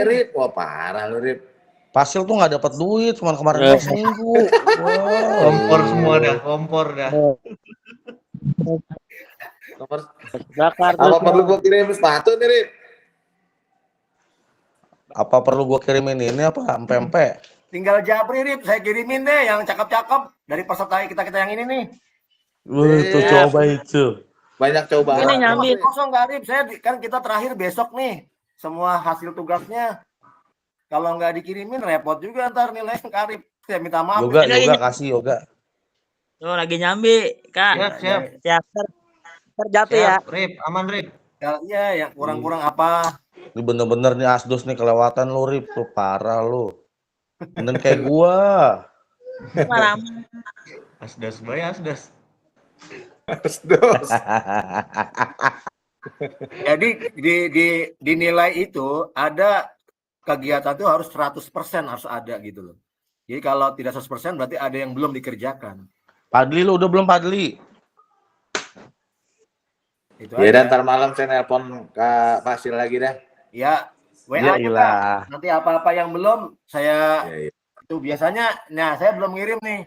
Rip, wah parah lu Rip. Fasil tuh nggak dapat duit, cuma kemarin seminggu. Wow. Kompor semua dah, kompor dah. Apa perlu gua kirim sepatu nih Rip? Apa perlu gua kirimin ini apa MP? Tinggal Jabri Rip, saya kirimin deh yang cakep-cakep dari peserta kita yang ini nih. Itu coba itu. Banyak cobaan. Ini nyambi kosong nggak Rip? Saya kan kita terakhir besok nih. Semua hasil tugasnya. Kalau nggak dikirimin repot juga ntar nilai Karib. Saya minta maaf. Yoga kasih Yoga. Tuh lagi nyambi, Kak. Siap. Terjatuh ya. Rip, aman Rip. Ya, yang kurang-kurang apa? Ini bener-bener nih Asdos nih kelewatan lu Rip, lu parah lu. Bener kayak gua. Asdos boy, Asdos. Jadi di nilai itu ada kegiatan itu harus 100% harus ada gitu loh. Jadi kalau tidak 100% berarti ada yang belum dikerjakan. Padli lu udah belum Padli? Itu Ya dan aja. ntar malam saya nelpon Kak Fasil lagi dah. Ya, WA Ya aja, Kak. ilah. Nanti apa-apa yang belum saya Ya, ya. itu biasanya. Nah, saya belum ngirim nih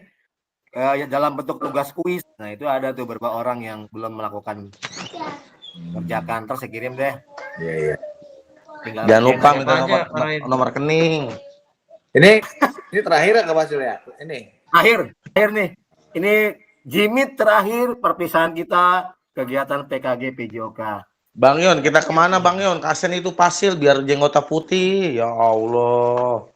dalam bentuk tugas kuis. Nah, itu ada tuh beberapa orang yang belum melakukan kerjakan. Terus saya kirim deh. Iya, iya. Tinggal Jangan lupa Siapa minta aja, Karin? nomor rekening. Ini terakhir ya Kak Fasil ya? Ini. akhir nih. Ini Jimit terakhir perpisahan kita kegiatan PKG PJOK. Bang Yon, kita kemana Bang Yon? Kasian itu Fasil biar jenggotnya putih. Ya Allah.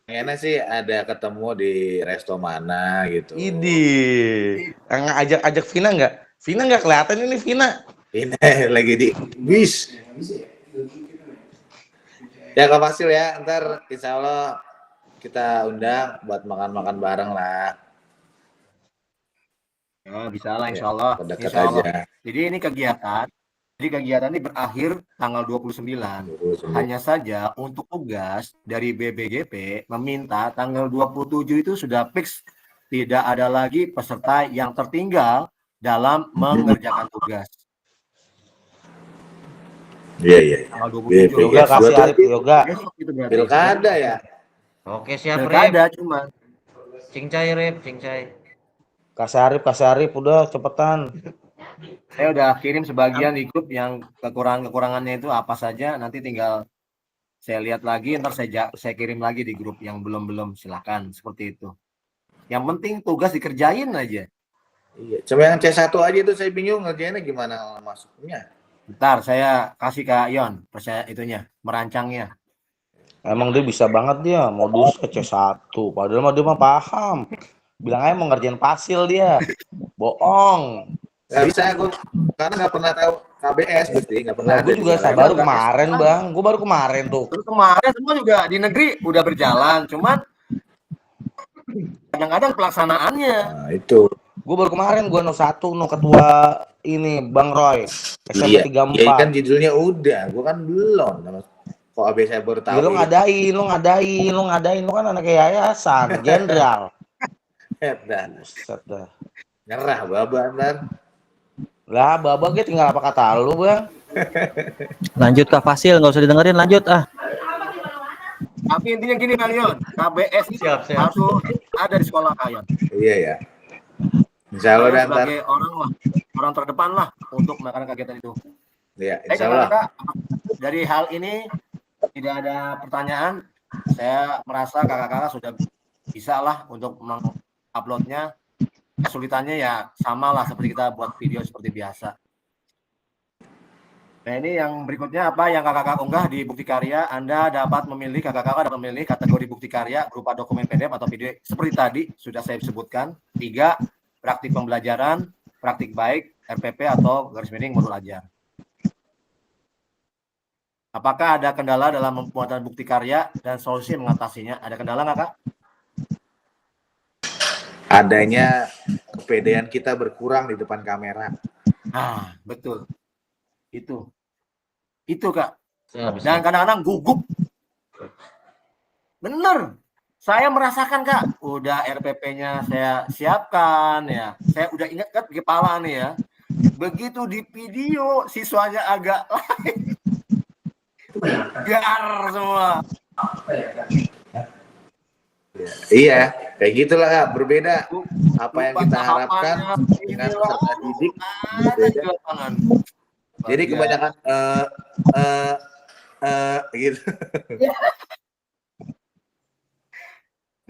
Pengennya sih ada ketemu di resto mana gitu. Idi. Ajak Vina nggak? Vina nggak kelihatan ini Vina. Ini lagi di bis. Ya Kak Fasil ya, ntar insya Allah kita undang buat makan-makan bareng lah. Ya, bisa lah insya Allah. Terdekat Insya Allah. aja. Jadi ini kegiatan ini berakhir tanggal 29. Hanya saja untuk tugas dari BPGP meminta tanggal 27 itu sudah fix tidak ada lagi peserta yang tertinggal dalam mengerjakan tugas. Iya, iya. Tanggal 27. BP. Yoga kasih Arif Yoga. Besok itu berarti. Pilkada ya. Oke, siap, Rip. Pilkada cuma. Cincai, Rip, cincai. Kasih Arif udah cepetan. Saya udah kirim sebagian di grup yang kekurangannya itu apa saja, nanti tinggal saya lihat lagi, ntar saya kirim lagi di grup yang belum silakan seperti itu. Yang penting tugas dikerjain aja. Iya. Cuma yang C1 aja itu saya bingung ngerjainnya gimana masuknya. Bentar saya kasih ke Yon percaya itunya, merancangnya. Emang dia bisa banget dia modus C1. Padahal mah dia mah paham. Bilang aja mau ngerjain Fasil dia. Bohong. Gak bisa aku karena nggak pernah tahu KBS berarti nggak pernah. Gue juga baru kemarin Bang. Gue baru kemarin tuh. Terus kemarin semua juga di negeri udah berjalan, cuman kadang-kadang pelaksanaannya. Nah, itu. Gue baru kemarin gue ketua ini Bang Roy SMP 34. Iya kan judulnya udah, gue kan belum. Kok AB saya baru tahu. Ya, lu ngadain, lu kan anak yayasan, jenderal. Buset dah. Nyerah baba ntar. Lah, Baba gue tinggal apa kata lu, Bang? Lanjut Kak Fasil, nggak usah didengerin, lanjut ah. Tapi intinya gini Bang Yon, KBS itu Siap. harus ada di sekolah Kayon. Iya ya. Insya Allah dan ntar. Sebagai orang terdepan lah untuk melakukan kegiatan itu. Iya, insya Allah. Kakak, dari hal ini tidak ada pertanyaan. Saya merasa kakak-kakak sudah bisa lah untuk menguploadnya. Kesulitannya ya sama lah seperti kita buat video seperti biasa. Nah ini yang berikutnya apa yang kakak-kakak unggah di Bukti Karya. Anda dapat memilih, kakak-kakak dapat memilih kategori Bukti Karya berupa dokumen PDF atau video seperti tadi sudah saya sebutkan. 3, praktik pembelajaran, praktik baik, RPP atau garis miring modul ajar. Apakah ada kendala dalam pembuatan bukti karya dan solusi mengatasinya? Ada kendala nggak, Kak? Adanya kepedean kita berkurang di depan kamera. Nah, betul. Itu, Kak. Siap. Dan kadang-kadang gugup. Bener. Saya merasakan, Kak. Udah RPP-nya saya siapkan ya. Saya udah ingat kan di kepala nih ya. Begitu di video siswanya agak lain. Biar semua. Iya, kayak gitulah Kak, berbeda. Apa yang kita harapkan dengan peserta didik berbeda. Jadi kebanyakan gitu.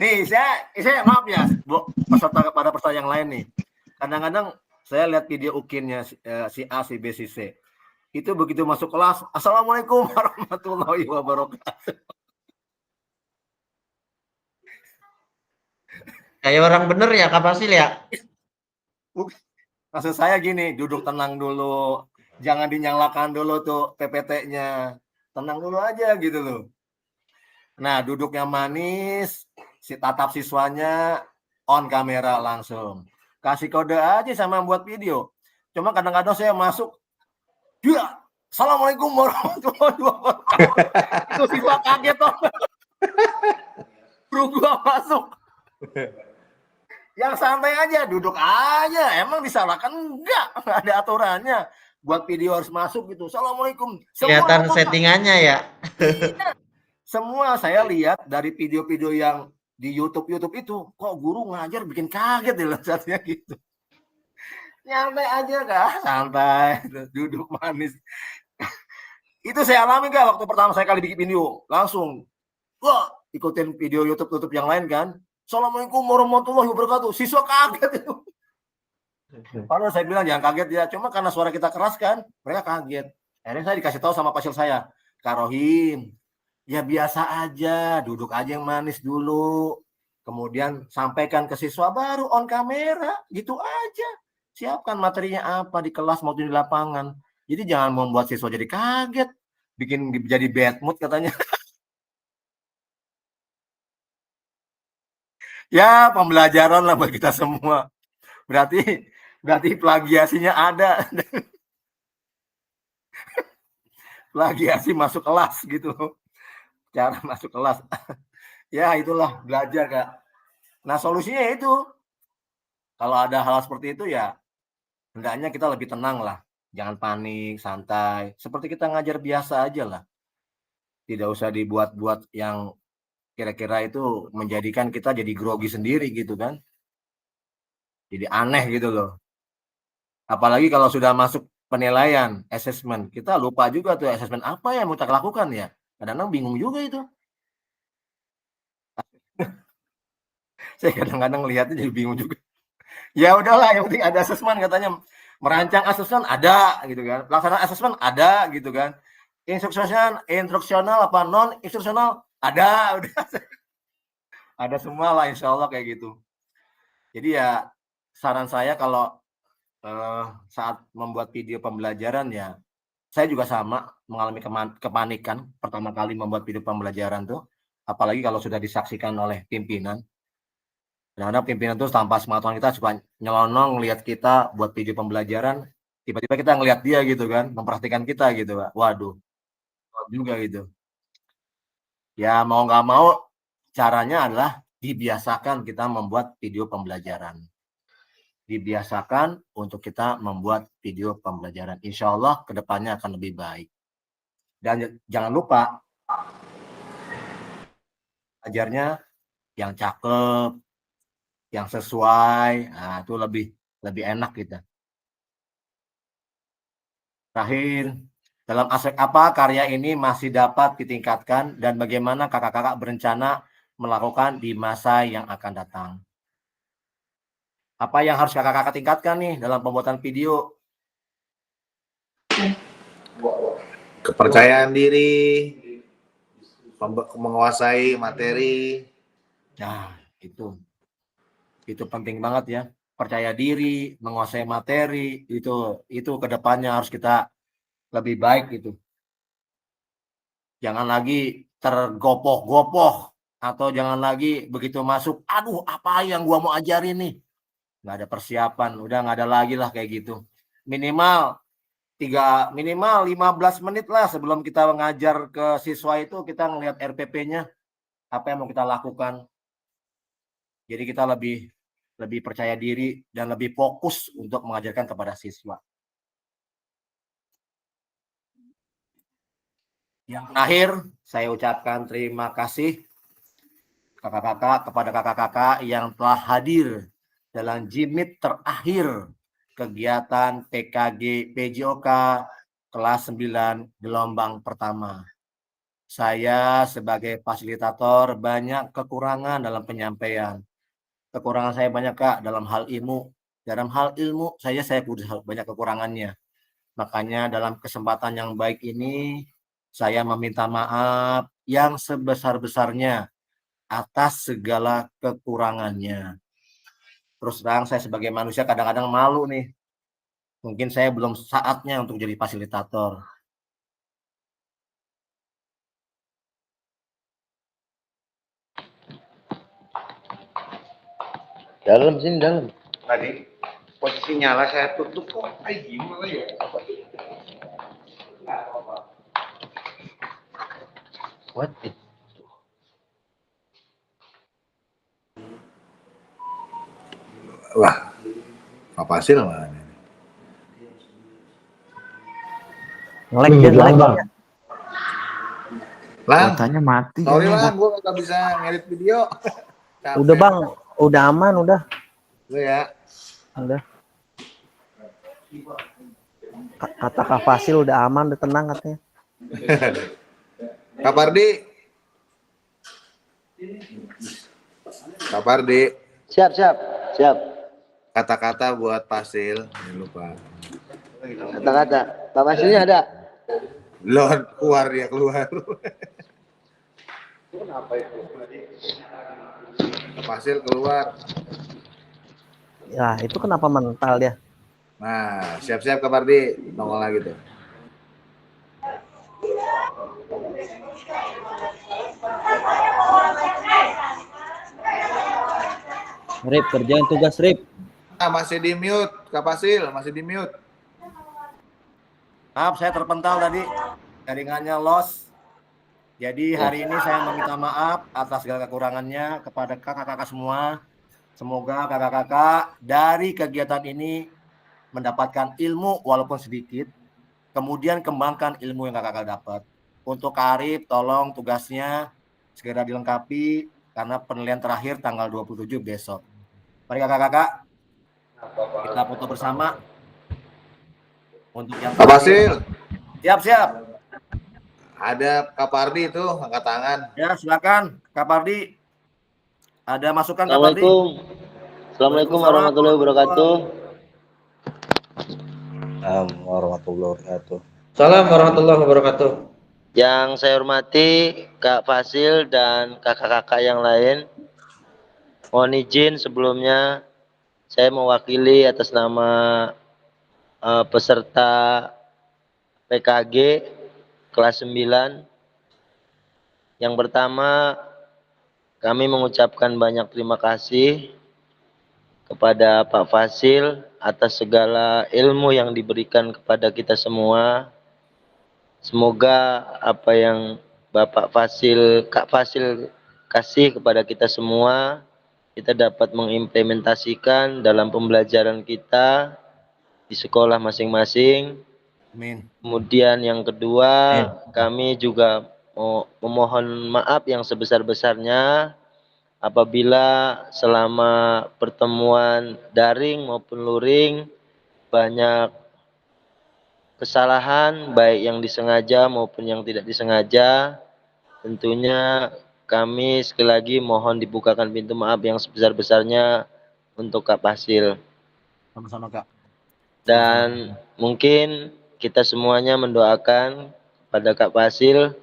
Nih, saya maaf ya, Bu, pada peserta yang lain nih. Kadang-kadang saya lihat video ukinnya si A, si B, si C. Itu begitu masuk kelas, Assalamualaikum warahmatullahi wabarakatuh. Kayak orang bener ya, Kak Fasil ya? Maksud saya gini, duduk tenang dulu. Jangan dinyalakan dulu tuh PPT-nya. Tenang dulu aja gitu loh. Nah, duduknya manis, si tatap siswanya on kamera langsung. Kasih kode aja sama buat video. Cuma kadang-kadang saya masuk, ya, Assalamualaikum warahmatullahi wabarakatuh. Itu siswa kaget toh. Bro gua masuk. Yang santai aja, duduk aja. Emang disalahkan? Enggak ada aturannya. buat video harus masuk gitu. Assalamualaikum. Kelihatan Semua settingannya ya. semua saya lihat dari video-video yang di YouTube itu, kok guru ngajar bikin kaget ya saatnya gitu. Nyantai aja kak, santai, duduk manis. Itu saya alami kak waktu pertama saya kali bikin video, langsung wah ikutin video YouTube yang lain kan. Assalamualaikum warahmatullahi wabarakatuh. Siswa kaget itu. Padahal saya bilang jangan kaget ya, cuma karena suara kita keras kan, mereka kaget. Akhirnya saya dikasih tahu sama pasil saya, Kak Rohim, ya biasa aja, duduk aja yang manis dulu. Kemudian sampaikan ke siswa baru on kamera, gitu aja. Siapkan materinya apa di kelas maupun di lapangan. Jadi jangan membuat siswa jadi kaget, bikin jadi bad mood katanya. Ya pembelajaran lah buat kita semua. Berarti plagiasinya ada. Plagiasi masuk kelas gitu. Cara masuk kelas. Ya itulah belajar kak. Nah solusinya itu. Kalau ada hal seperti itu ya hendaknya kita lebih tenang lah. Jangan panik, santai. Seperti kita ngajar biasa aja lah. Tidak usah dibuat-buat yang kira-kira itu menjadikan kita jadi grogi sendiri gitu kan. Jadi aneh gitu loh. Apalagi kalau sudah masuk penilaian, assessment. Kita lupa juga tuh assessment apa yang mau kita lakukan ya. Kadang-kadang bingung juga itu. Saya kadang-kadang lihatnya jadi bingung juga. Ya udahlah, yang penting ada assessment katanya. Merancang assessment ada gitu kan. Pelaksanaan assessment ada gitu kan. Instruksional apa non instruksional ada. Udah. Ada semua lah insya Allah kayak gitu. Jadi ya saran saya kalau saat membuat video pembelajaran ya, saya juga sama mengalami kepanikan pertama kali membuat video pembelajaran tuh, apalagi kalau sudah disaksikan oleh pimpinan. Kadang-kadang pimpinan tuh tanpa sepengetahuan kita suka nyelonong lihat kita buat video pembelajaran, tiba-tiba kita ngelihat dia gitu kan, memperhatikan kita gitu, Pak. Waduh, juga gitu. Ya mau nggak mau caranya adalah dibiasakan kita membuat video pembelajaran. Dibiasakan untuk kita membuat video pembelajaran. Insya Allah kedepannya akan lebih baik. Dan jangan lupa ajarnya yang cakep, yang sesuai, nah itu lebih enak kita. Terakhir, dalam aspek apa karya ini masih dapat ditingkatkan dan bagaimana kakak-kakak berencana melakukan di masa yang akan datang? Apa yang harus kakak-kakak tingkatkan nih dalam pembuatan video? Kepercayaan diri, menguasai materi. Nah, itu penting banget ya. Percaya diri, menguasai materi, itu kedepannya harus kita lebih baik gitu. Jangan lagi tergopoh-gopoh atau jangan lagi begitu masuk, aduh apa yang gua mau ajarin nih? Nggak ada persiapan, udah nggak ada lagi lah kayak gitu. Minimal 15 menit lah sebelum kita mengajar ke siswa itu kita ngelihat RPP-nya apa yang mau kita lakukan. Jadi kita lebih percaya diri dan lebih fokus untuk mengajarkan kepada siswa. Yang terakhir, saya ucapkan terima kasih kakak-kakak kepada kakak-kakak yang telah hadir dalam jimit terakhir kegiatan PKG PJOK kelas 9 gelombang pertama. Saya sebagai fasilitator banyak kekurangan dalam penyampaian. Kekurangan saya banyak kak dalam hal ilmu. Dalam hal ilmu saya banyak kekurangannya. Makanya dalam kesempatan yang baik ini saya meminta maaf yang sebesar-besarnya atas segala kekurangannya. Terus terang saya sebagai manusia kadang-kadang malu nih. Mungkin saya belum saatnya untuk jadi fasilitator. Dalam sini dalam. Tadi posisi nyala saya tutup kok. Gimana ya? What it? Wah, Pak Fasil mana? Nge-lag dia, nge-lag. Lang, Kuotanya mati. sorry kayaknya. Lang, gue gak bisa ngedit video. Capek. Udah bang, udah aman, udah. Lu ya. Udah. Kata Kak Fasil udah aman, udah tenang katanya. Kak Pardi. Kak Pardi. Siap. Kata-kata buat Fasil. Jangan lupa. Kata-kata. Pak Fasilnya ada? Belum keluar dia keluar. Fasil keluar. Ya, itu kenapa mental dia? Nah, siap-siap Kak Pardi. Nongol lagi tuh. Rip, kerjain tugas Rip. Ah, masih di mute, Kak Fasil, masih di mute. Maaf, saya terpental tadi. Jaringannya lost. Jadi hari ini saya meminta maaf atas segala kekurangannya kepada kakak-kakak semua. Semoga kakak-kakak dari kegiatan ini mendapatkan ilmu walaupun sedikit. Kemudian kembangkan ilmu yang kakak-kakak dapat. Untuk Kak Arif, tolong tugasnya segera dilengkapi karena penilaian terakhir tanggal 27 besok. Mari kakak-kakak, kita foto bersama. Untuk yang Kak Fasil, siap. ada Kak Pardi itu angkat tangan. Ya, silakan Kak Pardi. Ada masukan Kak Pardi? Assalamualaikum warahmatullahi wabarakatuh. Warahmatullahi wabarakatuh. Salam warahmatullahi wabarakatuh. Yang saya hormati Kak Fasil dan kakak-kakak yang lain. Mohon izin sebelumnya saya mewakili atas nama peserta PKG kelas 9. Yang pertama, kami mengucapkan banyak terima kasih kepada Pak Fasil atas segala ilmu yang diberikan kepada kita semua. Semoga apa yang Kak Fasil kasih kepada kita semua, kita dapat mengimplementasikan dalam pembelajaran kita di sekolah masing-masing. Amin. Kemudian yang kedua, kami juga memohon maaf yang sebesar-besarnya apabila selama pertemuan daring maupun luring banyak kesalahan baik yang disengaja maupun yang tidak disengaja. Tentunya kami sekali lagi mohon dibukakan pintu maaf yang sebesar-besarnya untuk Kak Fasil. Sama-sama Kak. Dan mungkin kita semuanya mendoakan pada Kak Fasil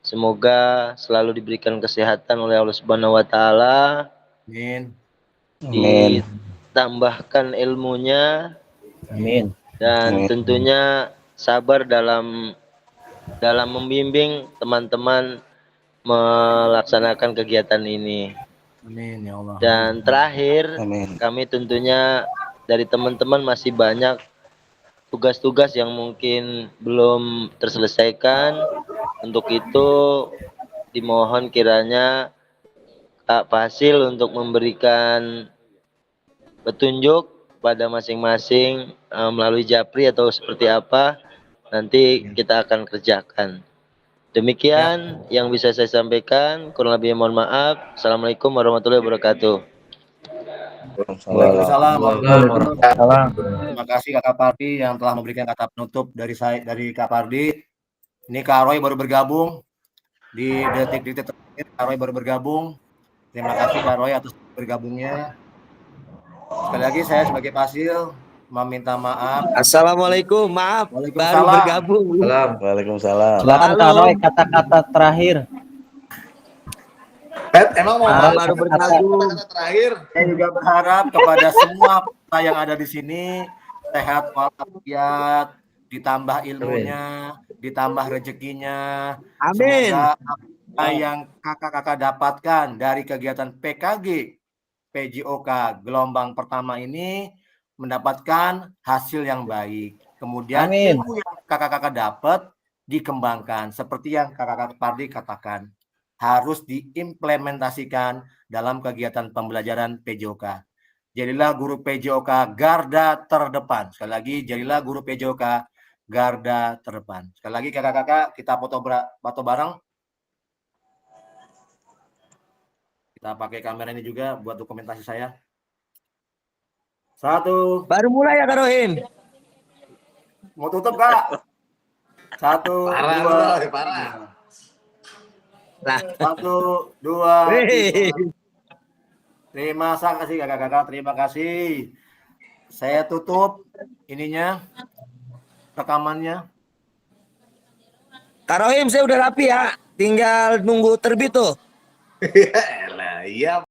semoga selalu diberikan kesehatan oleh Allah Subhanahu wa taala, Amin. ditambahkan ilmunya, Amin. dan tentunya sabar dalam membimbing teman-teman melaksanakan kegiatan ini. Amin ya Allah. Dan terakhir, Amin. kami tentunya dari teman-teman masih banyak tugas-tugas yang mungkin belum terselesaikan. Untuk itu dimohon kiranya Kak Fasil untuk memberikan petunjuk pada masing-masing melalui Japri atau seperti apa nanti kita akan kerjakan. Demikian yang bisa saya sampaikan. Kurang lebih mohon maaf. Assalamualaikum warahmatullahi wabarakatuh. Waalaikumsalam warahmatullahi wabarakatuh. Salam. Terima kasih Kakak Pardi yang telah memberikan kata penutup dari Kak Pardi. Ini Kak Roy baru bergabung di detik-detik terakhir. Kak Roy baru bergabung. Terima kasih Kak Roy atas bergabungnya. Sekali lagi saya sebagai Fasil meminta maaf. Assalamualaikum, maaf baru bergabung. Salam. Waalaikumsalam. Silakan Kak Roy, kata-kata terakhir. Emang mau Baru bergabung. kata terakhir? Saya juga berharap kepada semua peserta yang ada di sini sehat walafiat, ditambah ilmunya, ditambah rezekinya. Amin. Semoga apa yang kakak-kakak dapatkan dari kegiatan PKG PJOK gelombang pertama ini mendapatkan hasil yang baik. Kemudian Amin. ilmu yang kakak-kakak dapat dikembangkan seperti yang kakak-kakak Pardi katakan. Harus diimplementasikan dalam kegiatan pembelajaran PJOK. Jadilah guru PJOK garda terdepan. Sekali lagi, jadilah guru PJOK garda terdepan. Sekali lagi kakak-kakak, kita foto bareng. Kita pakai kamera ini juga buat dokumentasi saya. 1. Baru mulai ya Kak Rohim. Mau tutup Kak? 1, Parah 2, lu, Roy, parah. 1, 2, 3. Hei. Terima kasih kakak-kakak, terima kasih. Saya tutup ininya, rekamannya. Kak Rohim, saya udah rapi ya. Tinggal nunggu terbit tuh. Iya, iya.